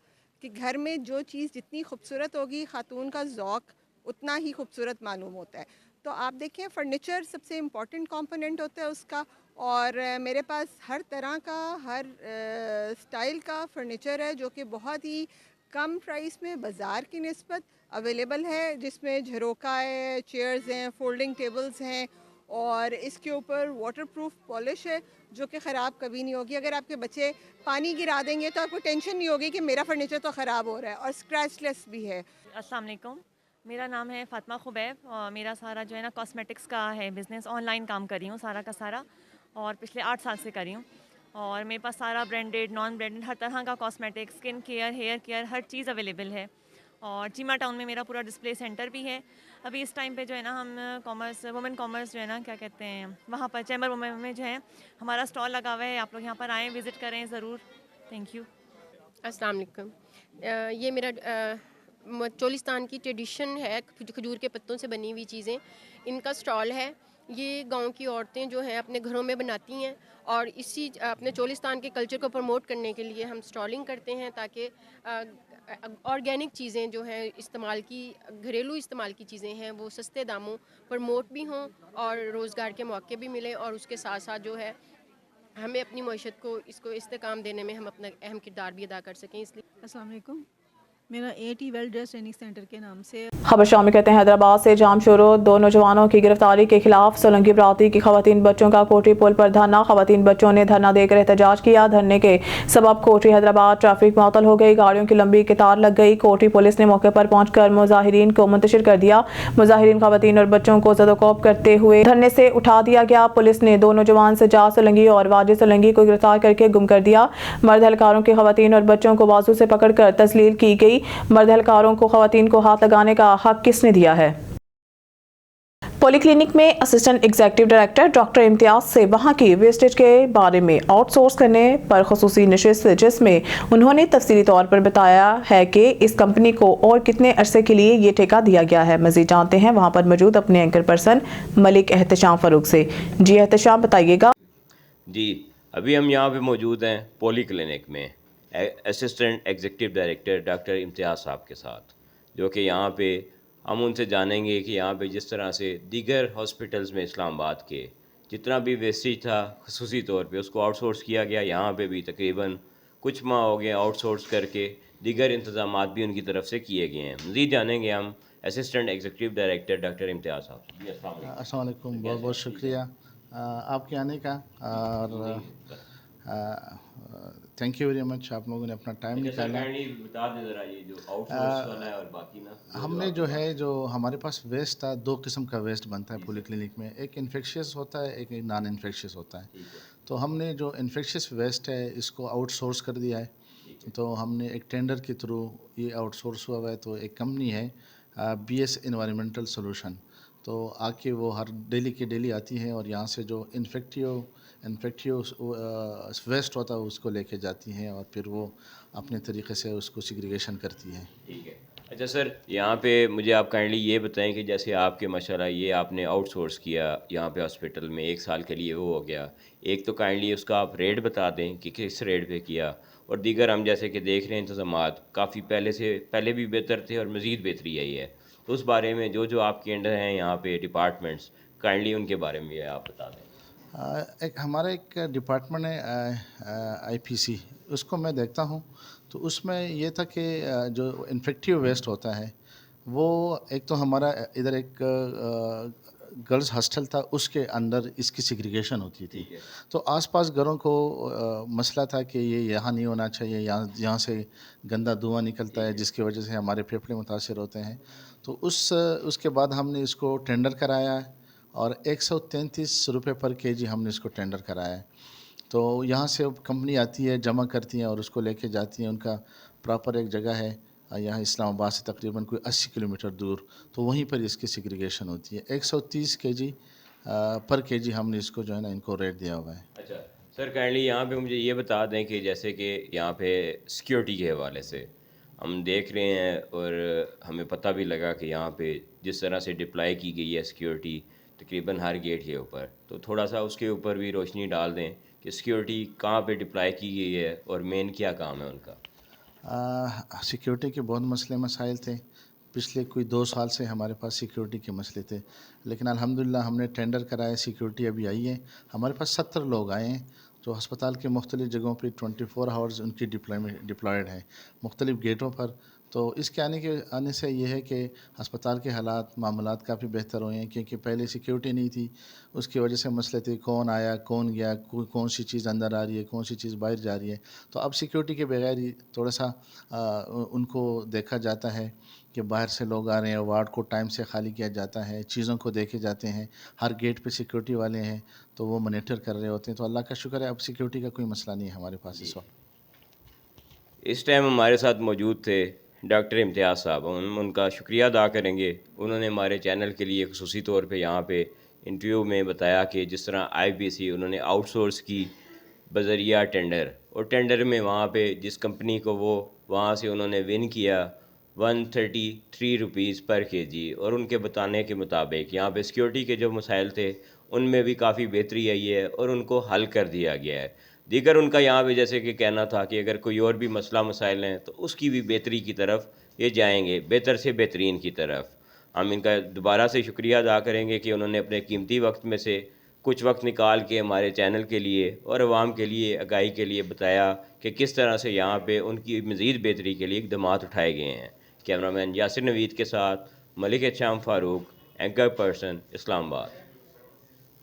Speaker 15: کہ گھر میں جو چیز جتنی خوبصورت ہوگی، خاتون کا ذوق اتنا ہی خوبصورت معلوم ہوتا ہے. تو آپ دیکھیں فرنیچر سب سے امپورٹنٹ کمپوننٹ ہوتا ہے اس کا، اور میرے پاس ہر طرح کا، ہر سٹائل کا فرنیچر ہے جو کہ بہت ہی کم پرائس میں بازار کی نسبت اویلیبل ہے، جس میں جھروکا ہے، چیئرز ہیں، فولڈنگ ٹیبلز ہیں، اور اس کے اوپر واٹر پروف پالش ہے جو کہ خراب کبھی نہیں ہوگی. اگر آپ کے بچے پانی گرا دیں گے تو آپ کو ٹینشن نہیں ہوگی کہ میرا فرنیچر تو خراب ہو رہا ہے، اور اسکریچ لیس بھی ہے.
Speaker 16: السلام علیکم. میرا نام ہے فاطمہ خبیب، اور میرا سارا جو ہے نا کاسمیٹکس کا ہے بزنس. آن لائن کام کر رہی ہوں سارا کا سارا، اور پچھلے 8 سال سے کر رہی ہوں. اور میرے پاس سارا برانڈیڈ، نان برانڈیڈ، ہر طرح کا cosmetic, skin care, hair care, ہر چیز اویلیبل ہے. اور چیما ٹاؤن میں میرا پورا ڈسپلے سینٹر بھی ہے. ابھی اس ٹائم پہ جو ہے نا ہم وومن کامرس جو ہے نا کیا کہتے ہیں، وہاں پر چیمبر وومن میں جو ہے ہمارا اسٹال لگا ہوا ہے. آپ لوگ یہاں پر آئیں، وزٹ کریں ضرور. Thank you.
Speaker 17: السلام علیکم. یہ میرا چولستان کی ٹریڈیشن ہے، کھجور کے پتوں سے بنی ہوئی چیزیں، ان کا اسٹال ہے. یہ گاؤں کی عورتیں جو ہیں اپنے گھروں میں بناتی ہیں، اور اسی اپنے چولستان کے کلچر کو پروموٹ کرنے کے لیے ہم اسٹالنگ کرتے ہیں، تاکہ آرگینک چیزیں جو ہیں استعمال کی، گھریلو استعمال کی چیزیں ہیں، وہ سستے داموں پروموٹ بھی ہوں اور روزگار کے موقع بھی ملیں، اور اس کے ساتھ ساتھ جو ہے ہمیں اپنی معیشت کو استحکام دینے میں ہم اپنا اہم کردار بھی ادا کر سکیں. اس لیے
Speaker 10: السلام علیکم. میرا AT Well Dress Training Centre کے نام سے.
Speaker 1: خبر شامل کہتے ہیں حیدرآباد سے جام شروع. 2 نوجوانوں کی گرفتاری کے خلاف سولنگی براتی کی خواتین بچوں کا کوٹھی پل پر دھرنا. خواتین بچوں نے دھرنا دے کر احتجاج کیا. دھرنے کے سبب کوٹھی حیدرآباد ٹریفک معطل ہو گئی. گاڑیوں کی لمبی قطار لگ گئی. کوٹھی پولیس نے موقع پر پہنچ کر مظاہرین کو منتشر کر دیا. مظاہرین خواتین اور بچوں کو زد و کوب کرتے ہوئے دھرنے سے اٹھا دیا گیا. پولیس نے 2 نوجوان سجاد سولنگی اور واجد سولنگی کو گرفتار کر کے گم کر دیا. مرد اہلکاروں کی خواتین اور بچوں کو بازو سے پکڑ کر تذلیل کی گئی. مرد اہلکاروں کو خواتین کو ہاتھ لگانے کا حق کس نے دیا ہے؟ پولی کلینک میں اسسٹنٹ ایگزیکٹو ڈائریکٹر ڈاکٹر امتیاز سے وہاں کی ویسٹیج کے بارے میں آؤٹ سورس کرنے پر خصوصی نشست، جس میں انہوں نے تفصیلی طور پر بتایا ہے کہ اس کمپنی کو اور کتنے عرصے کے لیے یہ ٹھیکہ دیا گیا ہے. مزید جانتے ہیں وہاں پر موجود اپنے اینکر پرسن ملک احتشام فاروق سے. جی احتشام بتائیے گا.
Speaker 18: جی ابھی ہم یہاں پہ موجود ہیں پولی کلینک میں اسسٹنٹ ایگزیکٹو ڈائریکٹر ڈاکٹر امتیاز صاحب کے ساتھ، جو کہ یہاں پہ ہم ان سے جانیں گے کہ یہاں پہ جس طرح سے دیگر ہاسپٹلز میں اسلام آباد کے جتنا بھی ویسٹیج تھا خصوصی طور پہ اس کو آؤٹ سورس کیا گیا. یہاں پہ بھی تقریباً کچھ ماہ ہو گئے آؤٹ سورس کر کے دیگر انتظامات بھی ان کی طرف سے کیے گئے ہیں. مزید جانیں گے ہم اسسٹنٹ ایگزیکٹو ڈائریکٹر ڈاکٹر امتیاز صاحب.
Speaker 19: السلام علیکم. بہت بہت شکریہ آپ کے آنے کا، اور تھینک یو ویری مچ. آپ لوگوں نے اپنا ٹائم نکالا. ہم نے جو ہے جو ہمارے پاس ویسٹ تھا، 2 قسم کا ویسٹ بنتا ہے پولی کلینک میں. ایک انفیکشیس ہوتا ہے، ایک نان انفیکشیس ہوتا ہے. تو ہم نے جو انفیکشیس ویسٹ ہے اس کو آؤٹ سورس کر دیا ہے. تو ہم نے ایک ٹینڈر کے تھرو یہ آؤٹ سورس ہوا ہے. تو ایک کمپنی ہے BS انوائرمنٹل سولوشن، तो आके वो हर डेली की डेली आती हैं और यहाँ से जो इन्फेक्टिव वेस्ट होता है उसको लेके जाती हैं और फिर वो अपने तरीके से उसको सिग्रीगेशन करती हैं।
Speaker 18: ठीक है। अच्छा सर, यहाँ पे मुझे आप काइंडली ये बताएं कि जैसे आपके माशाल्लाह ये आपने आउटसोर्स किया यहाँ पे हॉस्पिटल में 1 साल के लिए, वो हो गया, एक तो काइंडली उसका आप रेट बता दें कि किस रेट पे किया, और दीगर हम जैसे कि देख रहे हैं इंतज़ामात काफ़ी पहले भी बेहतर थे और मज़ीद बेहतरी आई है, तो उस बारे में जो आपके अंडर हैं यहाँ पे डिपार्टमेंट्स, काइंडली उनके बारे में आप बता दें।
Speaker 19: हमारा एक डिपार्टमेंट है IPC, उसको मैं देखता हूँ, तो उसमें ये था कि जो इन्फेक्टिव वेस्ट होता है वो एक तो हमारा इधर एक गर्ल्स हॉस्टल था, उसके अंदर इसकी सिग्रीगेशन होती थी, तो आसपास घरों को मसला था कि ये यहाँ नहीं होना चाहिए, यहाँ से गंदा धुआं निकलता है जिसकी वजह से हमारे फेफड़े मुतासर होते हैं। तो उसके बाद हमने इसको टेंडर कराया है और 133 रुपये पर केजी हमने इसको टेंडर कराया है। तो यहाँ से कंपनी आती है, जमा करती हैं और उसको लेके जाती हैं, उनका प्रॉपर एक जगह है यहाँ इस्लामाबाद से तकरीबन कोई 80 किलोमीटर दूर, तो वहीं पर इसकी सिग्रीगेशन होती है। 130 केजी पर केजी हमने इसको जो है ना इनको रेट दिया हुआ है।
Speaker 18: अच्छा सर, काइंडली यहाँ पे मुझे ये बता दें कि जैसे कि यहाँ पे सिक्योरिटी के हवाले से हम देख रहे हैं और हमें पता भी लगा कि यहाँ पे जिस तरह से डिप्लाई की गई है सिक्योरिटी तकरीबन हर गेट के ऊपर, तो थोड़ा सा उसके ऊपर भी रोशनी डाल दें कि सिक्योरिटी कहाँ पे डिप्लाई की गई है और मेन क्या काम है उनका।
Speaker 19: सिक्योरिटी के बहुत मसले मसाइल थे, पिछले कोई 2 साल से हमारे पास सिक्योरिटी के मसले थे, लेकिन अल्हम्दुलिल्लाह हमने टेंडर कराया, सिक्योरिटी अभी आई है। हमारे पास 70 लोग आए हैं जो अस्पताल के मुख्तलिफ़ जगहों पे 24 आवर्स उनकी डिप्लॉयड है मुख्तलिफ़ गेटों पर। तो इसके आने से ये है कि अस्पताल के हालात मामलात काफ़ी बेहतर हुए हैं, क्योंकि पहले सिक्योरिटी नहीं थी, उसकी वजह से मसले थे कौन आया कौन गया, कौन सी चीज़ अंदर आ रही है कौन सी चीज़ बाहर जा रही है। तो अब सिक्योरिटी के बगैर ही थोड़ा सा उनको देखा जाता है कि बाहर से लोग आ रहे हैं, वार्ड को टाइम से खाली किया जाता है, चीज़ों को देखे जाते हैं, हर गेट पे सिक्योरिटी वाले हैं तो वो मॉनिटर कर रहे होते हैं। तो अल्लाह का शुक्र है अब सिक्योरिटी का कोई मसला नहीं है हमारे पास इस वक्त।
Speaker 18: इस टाइम हमारे साथ मौजूद थे डॉक्टर इम्तियाज़ साहब, हम उनका शुक्रिया अदा करेंगे। उन्होंने हमारे चैनल के लिए ख़ुसूसी तौर पे यहाँ पे इंटरव्यू में बताया कि जिस तरह IPC उन्होंने आउटसोर्स की बज़रिया टेंडर, और टेंडर में वहाँ पे जिस कंपनी को वो वहाँ से उन्होंने विन किया 133 रुपीज़ पर केजी, और उनके बताने के मुताबिक यहाँ पे सिक्योरिटी के जो मसाइल थे उनमें भी काफ़ी बेहतरी आई है और उनको हल कर दिया गया है। दीगर उनका यहाँ पे जैसे कि कहना था कि अगर कोई और भी मसला मसाइल हैं तो उसकी भी बेहतरी की तरफ ये जाएंगे, बेहतर से बेहतरीन की तरफ। हम इनका दोबारा से शुक्रिया अदा करेंगे कि उन्होंने अपने कीमती वक्त में से कुछ वक्त निकाल के हमारे चैनल के लिए और आवाम के लिए आगाही के लिए बताया कि किस तरह से यहाँ पे उनकी मज़ीद बेहतरी के लिए इक़दामात उठाए गए हैं। कैमरामैन यासिर नवीद के साथ मलिक एहसाम फारूक, एंकर पर्सन, इस्लामाबाद।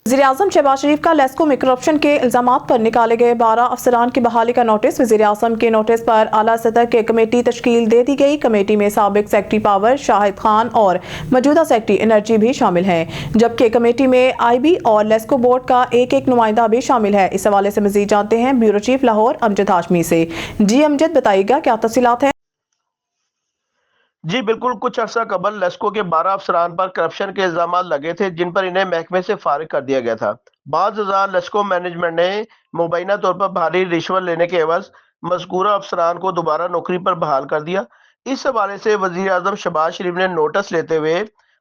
Speaker 1: वज़ीर-ए-आज़म शहबाज शरीफ का लेस्को में करप्शन के इल्ज़ामात पर निकाले गए 12 अफसरान की बहाली का नोटिस। वज़ीर-ए-आज़म के नोटिस पर आला सतह के कमेटी तश्कील दे दी गई। कमेटी में साबिक सेक्रेटरी पावर शाहिद खान और मौजूदा सेक्रेटरी एनर्जी भी शामिल हैं, जबकि कमेटी में IB और लेस्को बोर्ड का एक नुमाइंदा भी शामिल है। इस हवाले से मज़ीद जानते हैं ब्यूरो चीफ लाहौर अमजद हाशमी से। जी अमजद, बताइएगा क्या तफसीलात हैं?
Speaker 20: जी बिल्कुल, कुछ अर्सा कबल लेस्को के 12 अफसरान पर करप्शन के इल्जाम लगे थे, जिन पर इन्हें महकमे से फारिग कर दिया गया था। बाद लेस्को मैनेजमेंट ने मुबैना तौर पर भारी रिश्वत लेने के एवज मज़कूरा अफसरान को दोबारा नौकरी पर बहाल कर दिया। इस हवाले से वज़ीर-ए-आज़म शहबाज शरीफ ने नोटिस लेते हुए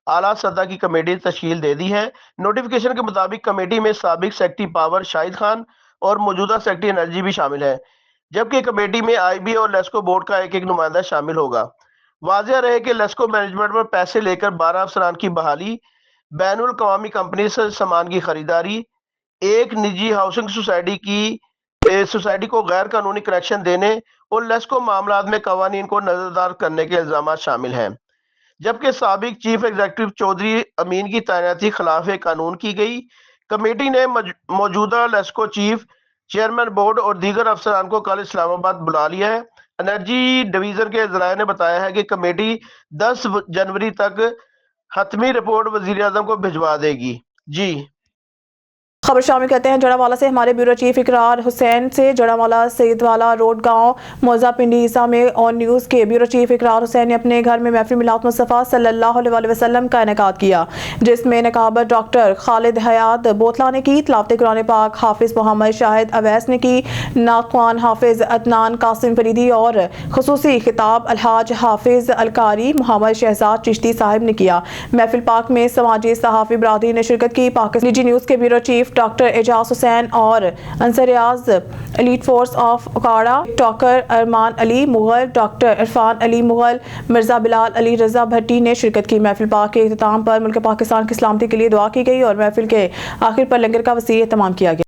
Speaker 20: आला सतह की कमेटी तश्कील दे दी है। नोटिफिकेशन के मुताबिक कमेटी में साबिक सेक्रेटरी पावर शाहिद खान और मौजूदा सेक्रेटरी एनर्जी भी शामिल है, जबकि कमेटी में IB और लेस्को बोर्ड का एक नुमाइंदा शामिल होगा। वाज़ेह रहे कि लेस्को मैनेजमेंट पर पैसे लेकर 12 अफसरान की बहाली, बैनुल अक़वामी कंपनी से सामान की खरीदारी, एक निजी हाउसिंग सोसाइटी को गैर कानूनी कनेक्शन देने और लेस्को मामलात में कवानीन को नजरदार करने के इल्जाम शामिल हैं। जबकि साबिक चीफ एग्जीक्यूटिव चौधरी अमीन की तैनाती खिलाफ कानून की गई। कमेटी ने मौजूदा लेस्को चीफ, चेयरमैन बोर्ड और दीगर अफसरान को कल इस्लामाबाद बुला लिया है। एनर्जी डिवीजन के ज़राए ने बताया है कि कमेटी 10 जनवरी तक हतमी रिपोर्ट वज़ीर-ए-आज़म को भिजवा देगी। जी।
Speaker 1: खबर शामिल कहते हैं जड़ावाला से हमारे ब्यूरो चीफ इकरार हुसैन से जड़ावाला सईदवाला रोड गांव मौजा पिंडी ईसा में ऑन न्यूज़ के ब्यूरो चीफ इकरार हुसैन ने अपने घर में महफिल मिलाद मुस्तफ़ा सल्लल्लाहु अलैहि वसल्लम का इनेकाद किया, जिसमें नकाबत डॉक्टर खालिद हयात बोतला ने की, तलावत कुरान पाक हाफिज़ मोहम्मद शाहिद अवैस ने की, नाक़वान हाफिज़ अदनान कासिम फरीदी और खुसूसी खिताब अलहाज हाफिज़ अलकारी मोहम्मद शहजाद चिश्ती साहिब ने किया। महफिल पाक में समाजी सहाफ़ी बरादरी ने शिरकत की। पाकिस्तान निजी न्यूज़ के bureau chief doctor Ejaz Hussain और अंसरियाज elite force of Okara doctor Arman Ali Mughal, doctor Irfan Ali Mughal, Mirza Bilal Ali Raza Bhatti ने शिरकत की। महफिल पाक के इख्तिताम पर मुल्क पाकिस्तान की सलामती के लिए दुआ की गई और महफिल के आखिर पर लंगर का वसीह एहतमाम किया गया।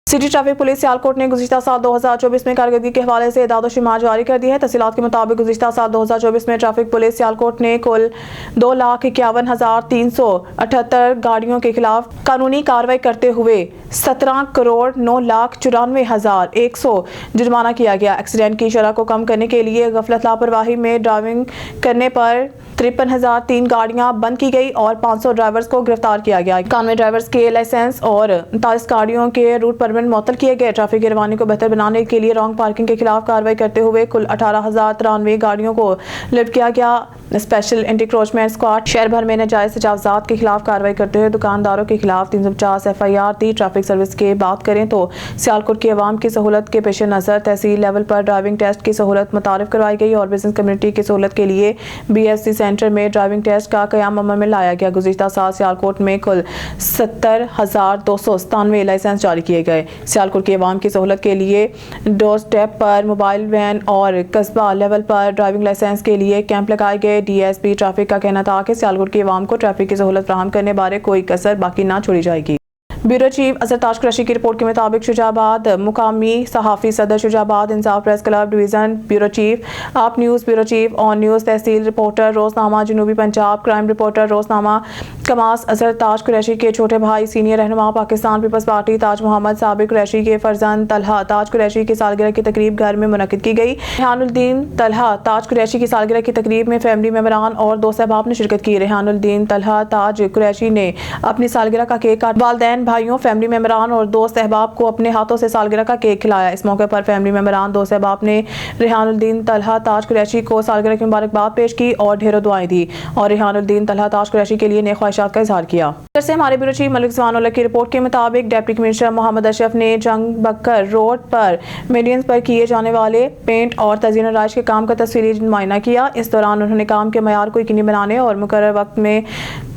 Speaker 1: सिटी ट्रैफिक पुलिस सियालकोट ने गुज़िश्ता साल 2024 में कारकर्दगी के हवाले से इदाद व शुमार जारी कर दी है। तफसीलात के मुताबिक गुज़िश्ता साल 2024 में ट्रैफिक पुलिस सियालकोट ने कुल 2,51,378 गाड़ियों के खिलाफ कानूनी कार्रवाई करते हुए 17,09,94,100 जुर्माना किया गया। एक्सीडेंट की शरह को कम करने के लिए गफलत लापरवाही में ड्राइविंग करने पर 53,003 गाड़ियां बंद की गई और 500 ड्राइवर्स को गिरफ्तार किया गया। 91 ड्राइवर्स के लाइसेंस और 39 गाड़ियों के रूट परमिट मुअत्तल किए गए। ट्रैफिक की रवानी को बेहतर बनाने के लिए रॉन्ग पार्किंग के खिलाफ कार्रवाई करते हुए कुल 18,093 गाड़ियों को लिफ्ट किया गया। स्पेशल एंटी क्रोचमेंट स्क्वाड शहर भर में नाजायज तजावुज़ात के खिलाफ कार्रवाई करते हुए दुकानदारों के खिलाफ 350 FIR दी। ट्रैफिक सर्विस की बात करें तो सियालकोट की आवाम की सहूलत के पेश नज़र तहसील लेवल पर ड्राइविंग टेस्ट की सहूलत मुतारिफ करवाई गई और बिजनेस कम्युनिटी की सहूलत के लिए BFC सेंटर में ड्राइविंग टेस्ट का क़याम अमल में लाया गया। गुज़िश्ता साल सियालकोट में कुल 70,297 लाइसेंस जारी किए गए। सियालकोट की आवाम की सहूलत के लिए डोर स्टेप पर मोबाइल वैन और कस्बा लेवल पर ड्राइविंग लाइसेंस के लिए कैंप लगाए गए। DSP ट्रैफिक का कहना था कि सियालकोट की आवाम को ट्रैफिक की सहूलत फराहम करने बारे कोई कसर बाकी ना छोड़ी जाएगी। ब्यूरो चीफ असर ताज कुरैशी की रिपोर्ट के मुताबिक शुजाबाद मुकामी सहाफ़ी सदर Shujabad Insaf press club division, bureau chief Aap news, bureau chief on news, तहसील रिपोर्टर रोज़नामा जनूबी पंजाब, क्राइम रिपोर्टर रोज़नामा कमास असर ताज कुरैशी के छोटे भाई सीनियर रहनुमा पाकिस्तान पीपल्स पार्टी ताज मोहम्मद साबिक कुरैशी के फर्जंद तलहा ताज कुरैशी की सालगिरह की तकरीब घर में मुनक्किद की गई। रेहानुद्दीन तलहा ताज कुरैशी की सालगिरह की तकरीब में फैमिली मेंबरान और दोस्त अहबाब ने शिरकत की। रेहानुद्दीन तलहा ताज कुरैशी ने अपनी सालगिरह का केक काट वालिदैन भाइयों, फैमिली मेंबरान और दोस्त अहबाब को अपने हाथों से सालगिरह का केक खिलाया। इस मौके पर फैमिली मेंबरान दोस्त अहबाब ने रेहानुद्दीन तलहा ताज कुरैशी को सालगिरह की मुबारकबाद पेश की और ढेरों दुआएं दी और रेहानुद्दीन तलहा ताज कुरैशी के लिए नेक ख्वाहिशात का इजहार किया। से हमारे ब्यूरो चीफ मलिक ज़वानुल्लाह की रिपोर्ट के मुताबिक डिप्टी कमिश्नर मोहम्मद अशरफ ने जंग बक्कर रोड पर मीडियंस पर किए जाने वाले पेंट और तज़ीन राइश के काम का तस्वीरी मुआयना किया। इस दौरान उन्होंने काम के मयार को यकीनी बनाने और मुकर्रर वक्त में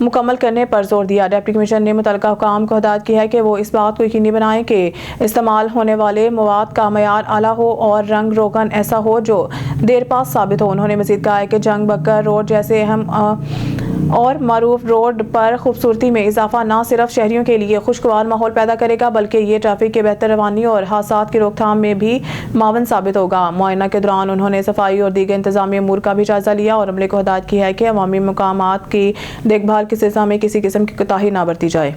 Speaker 1: मुकम्मल करने पर जोर दिया। डिप्टी कमिश्नर ने मुतल्लिका हुकाम को हिदायत की है कि वो इस बात को यकीनी बनाएं कि इस्तेमाल होने वाले मवाद का मयार आला हो और रंग रोगन ऐसा हो जो देर पास साबित हो। उन्होंने मज़ीद कहा है कि जंग बक्कर रोड जैसे अहम और मरूफ रोड पर खूबसूरती में इजाफा न सिर्फ शहरियों के लिए खुशगवार माहौल पैदा करेगा बल्कि ये ट्रैफिक के बेहतर रवानी और हादसात की रोकथाम में भी मावन साबित होगा। मुआयना के दौरान उन्होंने सफाई और दीगर इंतजामी अमूर का भी जायजा लिया और अमले को हिदायत की है कि अवामी मकामात की देखभाल के सिलसिले में किसी किस्म की कोताही न बरती जाए।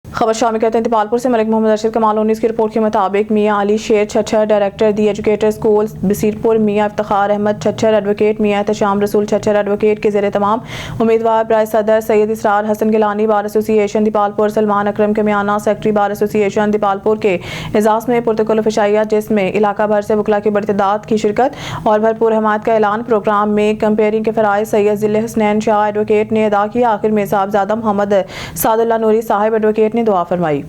Speaker 1: खबर शामिल करते हैं तिपालपुर से मलिक मोहम्मद अरशद कमाल उन्नीस की रिपोर्ट के मुताबिक मियाँ अली शेर छच्छर डायरेक्टर दी एजुकेटर स्कूल बसीरपुर, मियाँ इफ्तिखार अहमद छच्छर एडवोकेट, मियाँ एहतशाम रसूल छच्छर एडवोकेट के ज़ेर तमाम उम्मीदवार बराए सदर सैयद इसरार हसन गिलानी बार एसोसिएशन दीपालपुर, सलमान अकरम के मियाना सेक्रेटरी बार एसोसिएशन दीपालपुर के एजाज़ में पुरतकुल फशाइया जिसमें इलाका भर से वकला की बड़ी तादाद की शिरकत और भरपूर हमायत का ऐलान। प्रोग्राम में कंपेयरिंग के फ़राइज़ सैयद ज़िले हसनैन शाह एडवोकेट ने अदा किया। आखिर में साहबजादा मोहम्मद सादुल्लाह नूरी साहिब एडवोकेट ने दुआ फरमाई।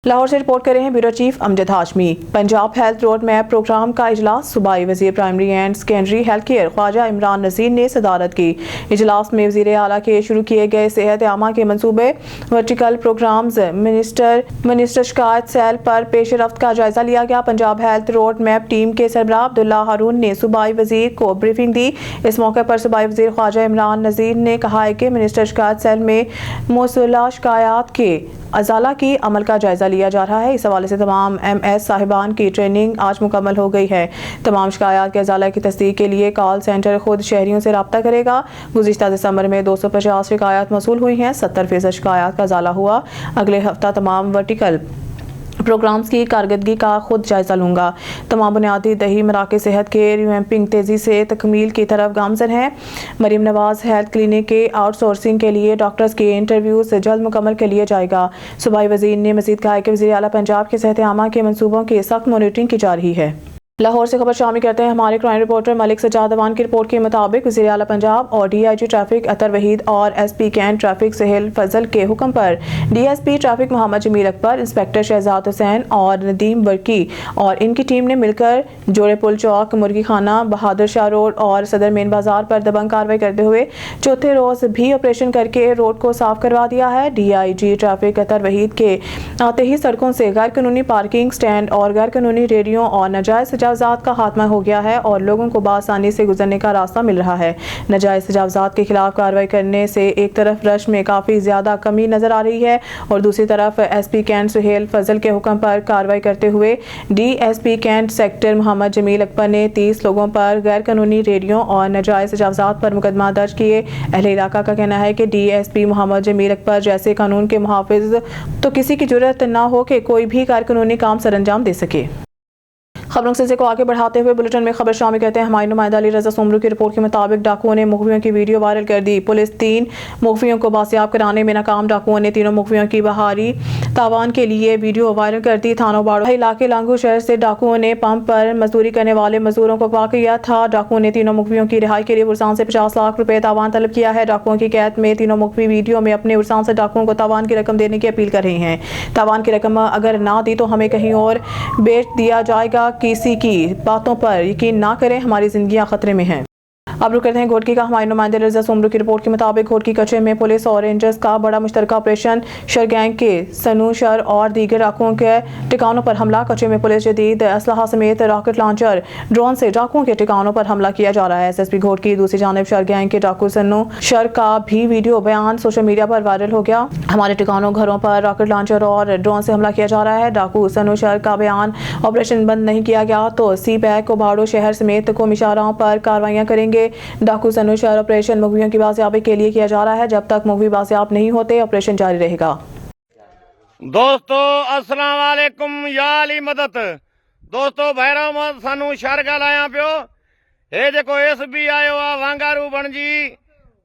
Speaker 1: लाहौर से रिपोर्ट कर रहे हैं bureau chief Amjad Hashmi. Punjab health road map programme का इजलास सूबाई वज़ीर primary and secondary health care Khawaja Imran Nazir ने सदारत की। इजलास में वज़ीर आला के शुरू किए गए सेहत आमा के मनसूबे, वर्टिकल प्रोग्राम्स, मिनिस्टर शिकायत सेल पर पेश रफ्त का जायजा लिया गया। Punjab health road map team के सरबराह अब्दुल्ला हारून ने सूबाई वज़ीर को ब्रीफिंग दी। इस मौके पर सूबाई वज़ीर ख्वाजा इमरान नज़ीर ने कहा है कि मिनिस्टर शिकायत सेल में मौसूला शिकायत के अजाला की अमल का जायजा लिया जा रहा है। इस हवाले से तमाम MS साहिबान की ट्रेनिंग आज मुकम्मल हो गई है। तमाम शिकायत के अजाला की तस्दीक के लिए कॉल सेंटर खुद शहरियों से रब्ता करेगा। गुज़िश्ता दिसंबर में 250 शिकायत मौसूल हुई हैं, 70% शिकायत का अजाला हुआ। अगले हफ्ता तमाम वर्टिकल प्रोग्राम्स की कारकर्दगी का खुद जायजा लूंगा। तमाम बुनियादी दही मराकज़ सेहत के रिवैम्पिंग तेज़ी से तकमील की तरफ गामजन है। मरीम नवाज हेल्थ क्लिनिक के आउटसोर्सिंग के लिए डॉक्टर्स के इंटरव्यू से जल्द मुकम्मल कर लिया जाएगा। सूबाई वज़ीर ने मज़ीद कहा कि वज़ीर आला पंजाब के सेहत आमा के मनसूबों की सख्त मॉनिटरिंग की जा रही है। लाहौर से खबर शामिल करते हैं हमारे क्राइम रिपोर्टर मलिक सजाद अवान की रिपोर्ट के मुताबिक वज़ीर आला पंजाब और DIG ट्रैफिक अतर वहीद और SP Cantt traffic Suhail Fazal के हुक्म पर DSP traffic Mohammad Jamil Akbar, inspector Shahzad Hussain और नदीम बरकी और इनकी टीम ने मिलकर जोड़े पुल चौक, मुर्गी खाना, बहादुर शाह रोड और सदर मेन बाजार पर दबंग कार्रवाई करते हुए चौथे रोज भी ऑपरेशन करके रोड को साफ करवा दिया है। DIG ट्रैफिक अतर वहीद के आते ही सड़कों से गैर कानूनी पार्किंग स्टैंड और गैर कानूनी रेडियो और नाजायज तजावजात का खात्मा हो गया है और लोगों को बासानी से गुजरने का रास्ता मिल रहा है। नाजायज तजावजात के खिलाफ कार्रवाई करने से एक तरफ रश में काफ़ी ज़्यादा कमी नज़र आ रही है और दूसरी तरफ SP कैंट सुहेल फजल के हुक्म पर कार्रवाई करते हुए DSP Cantt sector Mohammad Jamil Akbar ने 30 लोगों पर गैर कानूनी रेडियो और नाजायज तजावजात पर मुकदमा दर्ज किए। अहले इलाका का कहना है कि DSP मोहम्मद जमील अकबर जैसे कानून के मुहाफिज तो किसी की जुर्रत न हो कि कोई भी गैर कानूनी काम सरअंजाम दे सके। खबरों के सिलसिले को आगे बढ़ाते हुए बुलेटिन में खबर शामिल करते हैं हमारे नुमाइंदा अली रजा सोमरू की रिपोर्ट के मुताबिक डाकुओं ने मुखबियों की वीडियो वायरल कर दी। पुलिस 3 मुखबियों को बासियाब कराने में नाकाम। डाकुओं ने तीनों मुखबियों की बहारी तावान के लिए वीडियो वायरल कर दी। थानों बाड़ो इलाके लांगू शहर से डाकुओं ने पंप पर मजदूरी करने वाले मजदूरों को अगवा किया था। डाकुओं ने तीनों मुखबियों की रिहाई के लिए उर्सान से 50 लाख रुपए तावान तलब किया है। डाकुओं की कैद में तीनों मुखबी वीडियो में अपने उर्सान से डाकुओं को तावान की रकम देने की अपील कर रहे हैं। तावान की रकम अगर ना दी तो हमें कहीं और बेच दिया जाएगा। किसी की बातों पर यकीन ना करें, हमारी जिंदगियां खतरे में हैं। अब रुक करते हैं घोटकी का हमारे नुमाइंदे रजा सोमरू की रिपोर्ट के मुताबिक घोटकी कचरे में पुलिस और रेंजर्स का बड़ा मुश्तरका ऑपरेशन। शर गैंग के सनू शर और दीगर डाकुओं के ठिकानों पर हमला। कचरे में पुलिस जदीद असलहा समेत रॉकेट लॉन्चर ड्रोन से डाकुओं के ठिकानों पर हमला किया जा रहा है। SSP घोटकी दूसरी जानिब शर गैंग के डाकू सनू शर का भी वीडियो बयान सोशल मीडिया पर वायरल हो गया। हमारे ठिकानों घरों पर रॉकेट लॉन्चर और ड्रोन से हमला किया जा रहा है। डाकू सनू शर का बयान ऑपरेशन बंद नहीं किया गया तो CPAC को भाड़ो शहर समेत को इशाराओं पर कार्रवाइयां करेंगे। डाकू सनू शहर ऑपरेशन मुखबियों की बाजियाबी के लिए किया जा रहा है। जब तक मुखबी बाजियाब नहीं होते ऑपरेशन जारी रहेगा।
Speaker 21: दोस्तों अस्सलाम वालेकुम या अली मदद। दोस्तों भैरव मत सानू शहर ॻाल्हायां पियो। हे जेको SB आयो आहे वांगारू बणजी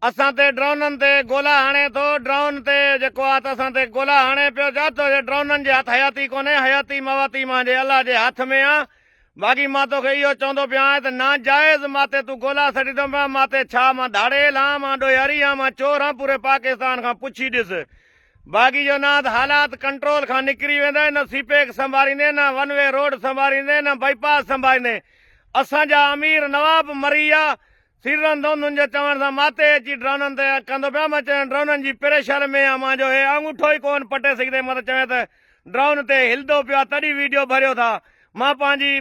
Speaker 21: असां ते ड्रोननि ते गोला हणे थो। ड्रोन ते जेको आहे त असां ते गोला हणे पियो। जातो ड्रोननि जे हथ हयाती कोन्हे, हयाती मवाती मुंहिंजे अल्लाह जे हथ में आहे। बाक़ी मां तोखे इहो चवंदो पियो आहियां त नाजाइज़ माते तूं गोला सटींदो पिया। माते छा मां धाड़ेल आहियां, मां ॾोयारी आहियां, मां चोर आहियां। पूरे पाकिस्तान खां पुछी ॾिस। बाक़ी जो न हालात कंट्रोल खां निकिरी वेंदा। न CPAC संभालींदे, न वन वे रोड संभालींदे, न बाईपास संभालींदे। असांजा अमीर नवाब मरी विया सिरंदोन जे चवण सां। माते अची ड्रोननि ते कंदो पिया। मां चवां ड्रोननि जी परेशान में आहे। मां जो हे अंगूठो ई कोन पटे सघंदे। मां त चवां त ड्रोन ते हिलंदो पियो तॾहिं वीडियो भरियो था। मां पंहिंजी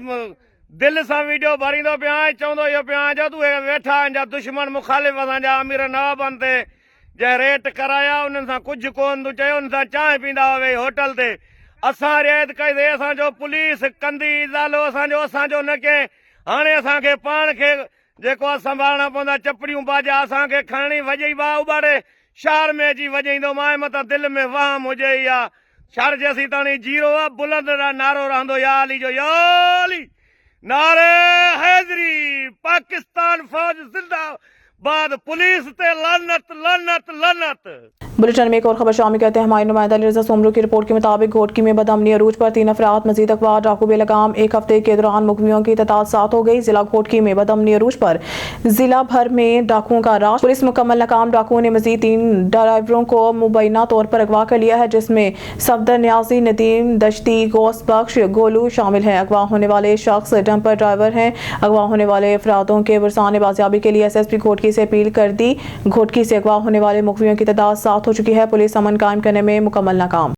Speaker 21: दिलि सां वीडियो भरींदो पिया आहियां। चवंदो इहो पिया आहियां जो तूं वेठा आहिनि दुश्मन मुखालिफ़ असांजा अमीर नवाबनि ते जंहिं रेट कराया उन्हनि सां कुझु कोन तूं चयो। उन सां चांहि पींदा हुआ वेही होटल ते। असां रिआयत कईसीं। असांजो पुलिस कंदी इज़ालो असांजो न कंहिं। हाणे असांखे पाण खे जेको आहे संभालणा पवंदा। चपड़ियूं बाजा असांखे खणणी वॼई वाह उॿारे शहर में अची वॼाईंदो। मां मथां दिलि में वहम हुजे ई आहे। शहर जेसीं ताणी जीरो आहे बुलंद नारो रहंदो या अली जो या अली नारे हैदरी। पाकिस्तान फौज जिंदाबाद। पुलिस ते लानत लानत लानत।
Speaker 1: बुलेटिन में एक और खबर शामिल करते हैं हमारे नुमाइंदा अली रजा सोमरू की रिपोर्ट के मुताबिक घोटकी में बदअमनी अरूज पर 3 अफराद मजीद अखबार डाकू बेलगाम। एक हफ्ते के दौरान मुखबियों की तादाद 7 हो गई। जिला घोटकी में बदअमनी अरूज पर जिला भर में डाकुओं का राज। पुलिस मुकम्मल नाकाम। डाकुओं ने मजीद 3 ड्राइवरों को मुबैना तौर पर अगवा कर लिया है जिसमें सफदर न्याजी, नदीम दश्ती, गौस बख्श, गोलू शामिल हैं। अगवा होने वाले शख्स डंपर ड्राइवर हैं। अगवा होने वाले अफरादों के वरसाने बाजियाबी के लिए SSP घोटकी से अपील कर दी। घोटकी से अगवा होने वाले मुखबियों की तादाद 7 हो चुकी है। पुलिस अमन कायम करने में मुकम्मल नाकाम।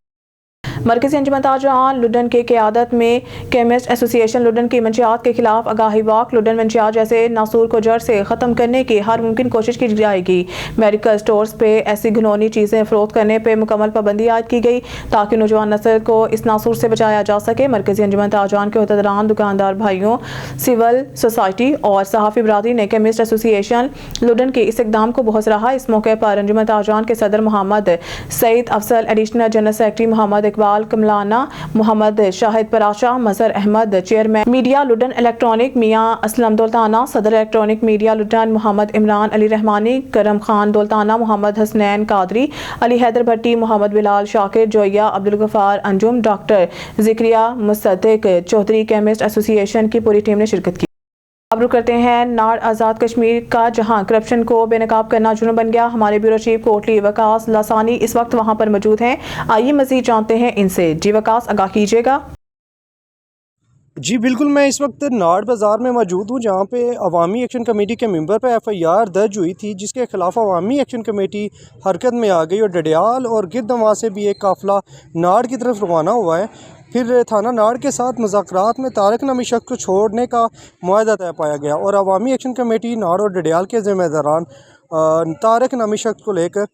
Speaker 1: मरकजी अंजुमन ताजरान लुडन के क़यादत में केमिस्ट एसोसिएशन लुडन की मंशियात के खिलाफ आगाही वाक। लुडन मंशियात जैसे नासूर को जड़ से ख़त्म करने की हर मुमकिन कोशिश की जाएगी। मेडिकल स्टोर्स पे ऐसी घिनौनी चीज़ें फ़रोख्त करने पे मुकम्मल पाबंदी आयद की गई ताकि नौजवान नस्ल को इस नासूर से बचाया जा सके। मरकजी अंजुमन ताजरान के अहदेदारान, दुकानदार भाइयों, सिविल सोसाइटी और सहाफ़ी बरादरी ने केमिस्ट एसोसिएशन लुडन के इस इकदाम को बहुत सराहा। इस मौके पर अंजुमन ताजरान के सदर Muhammad Saeed Afzal, additional general secretary Muhammad Iqbal, Iqbal Kamlana, Muhammad Shahid Paracha, Mazhar Ahmed, chairman media Ludhan electronic Mian Aslam Daultana, सदर electronic media Ludhan Muhammad Imran Ali Rehmani, Karam Khan Daultana, Muhammad Hasnain Qadri, Ali Haider Bhatti, Muhammad Bilal Shakir, Joya Abdul Ghaffar Anjum, doctor Zakria Musaddiq Chaudhry chemist association की पूरी टीम ने शिरकत की। अब रुक करते हैं नाड़ आज़ाद कश्मीर का, जहां करप्शन को बेनकाब करना जुर्म बन गया। हमारे ब्यूरो चीफ कोटली वकास लासानी इस वक्त वहां पर मौजूद हैं। आइए मजीद जानते हैं इनसे। जी वकास, आगाह कीजिएगा।
Speaker 3: जी बिल्कुल, मैं इस वक्त नाड़ बाज़ार में मौजूद हूँ, जहाँ पे अवामी एक्शन कमेटी के मेंबर पर FIR दर्ज हुई थी, जिसके ख़िलाफ़ अवामी एक्शन कमेटी हरकत में आ गई और डडियाल और गिरदमा से भी एक काफ़िला नाड़ की तरफ रवाना हुआ है। फिर थाना नाड़ के साथ मुज़ाकरात में तारक नामी शख्स को छोड़ने का मुआहदा तय पाया गया और अवामी एक्शन कमेटी नाड़ और डडियाल के ज़िम्मेदारान तारक नामी शख्स को लेकर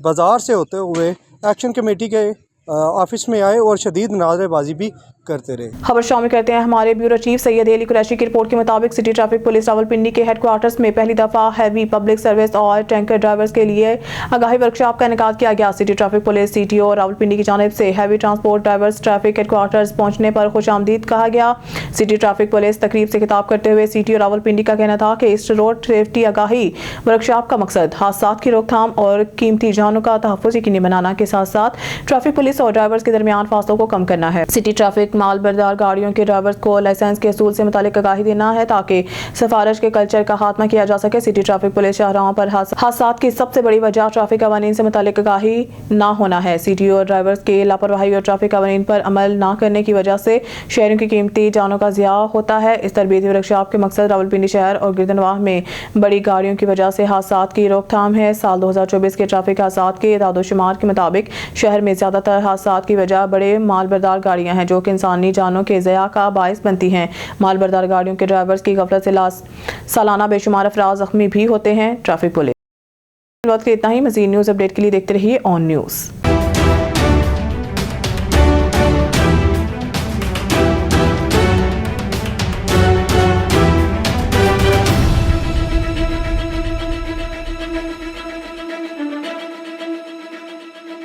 Speaker 3: बाज़ार से होते हुए एक्शन कमेटी के ऑफिस में आए और शदीद नारेबाजी भी करते रहे।
Speaker 1: खबर शामिल करते हैं हमारे ब्यूरो चीफ सैयद अली कुरैशी की रिपोर्ट के मुताबिक सिटी ट्रैफिक पुलिस रावलपिंडी के हेडक्वार्टर्स में पहली दफा हैवी पब्लिक सर्विस और टैंकर ड्राइवर्स के लिए आगाही वर्कशॉप का इनेकाद किया गया। City traffic police CTO Rawalpindi की जानिब से heavy transport drivers traffic headquarters पहुंचने पर खुशामदीद कहा गया। सिटी ट्रैफिक पुलिस तकरीब से खिताब करते हुए CTO रावलपिंडी का कहना था कि इस रोड सेफ्टी आगाही वर्कशॉप का मकसद हादसात की रोकथाम और कीमती जानों का तहफ़्फ़ुज़ यकीनी बनाना के साथ साथ ट्रैफिक पुलिस और ड्राइवर्स के दरमियान फासलों को कम करना है। सिटी ट्रैफिक माल बरदार गाड़ियों के ड्राइवर्स को लाइसेंस के असूल से मुतालिक आगाही देना है ताकि सिफारिश के कल्चर का खात्मा किया जा सके। सिटी ट्रैफिक पुलिस शाहराहों पर हादसात की सबसे बड़ी वजह ट्रैफिक कवानीन से मुतालिक आगाही ना होना है। CTO और ड्राइवर्स के लापरवाही और ट्रैफिक कवानीन पर अमल ना करने की वजह से शहरों की कीमती जानों का ज़िया होता है। इस तरबीती वर्कशॉप के मकसद रावलपिंडी शहर और गिरदनवाह में बड़ी गाड़ियों की वजह से हादसात की रोकथाम है। साल 2024 के ट्रैफिक हादसात के इदाद-ओ-शुमार के मुताबिक शहर में ज़्यादातर हादसात की वजह बड़े माल बरदार गाड़ियाँ हैं जो कि इंसानी जानों के ज़िया का बायस बनती हैं। माल बरदार गाड़ियों के ड्राइवर्स की गफलत से सालाना बेशुमार अफराद जख्मी भी होते हैं। ट्रैफिक पुलिस वक्त इतना ही। मज़ीद न्यूज़ अपडेट के लिए देखते रहिए ऑन न्यूज़।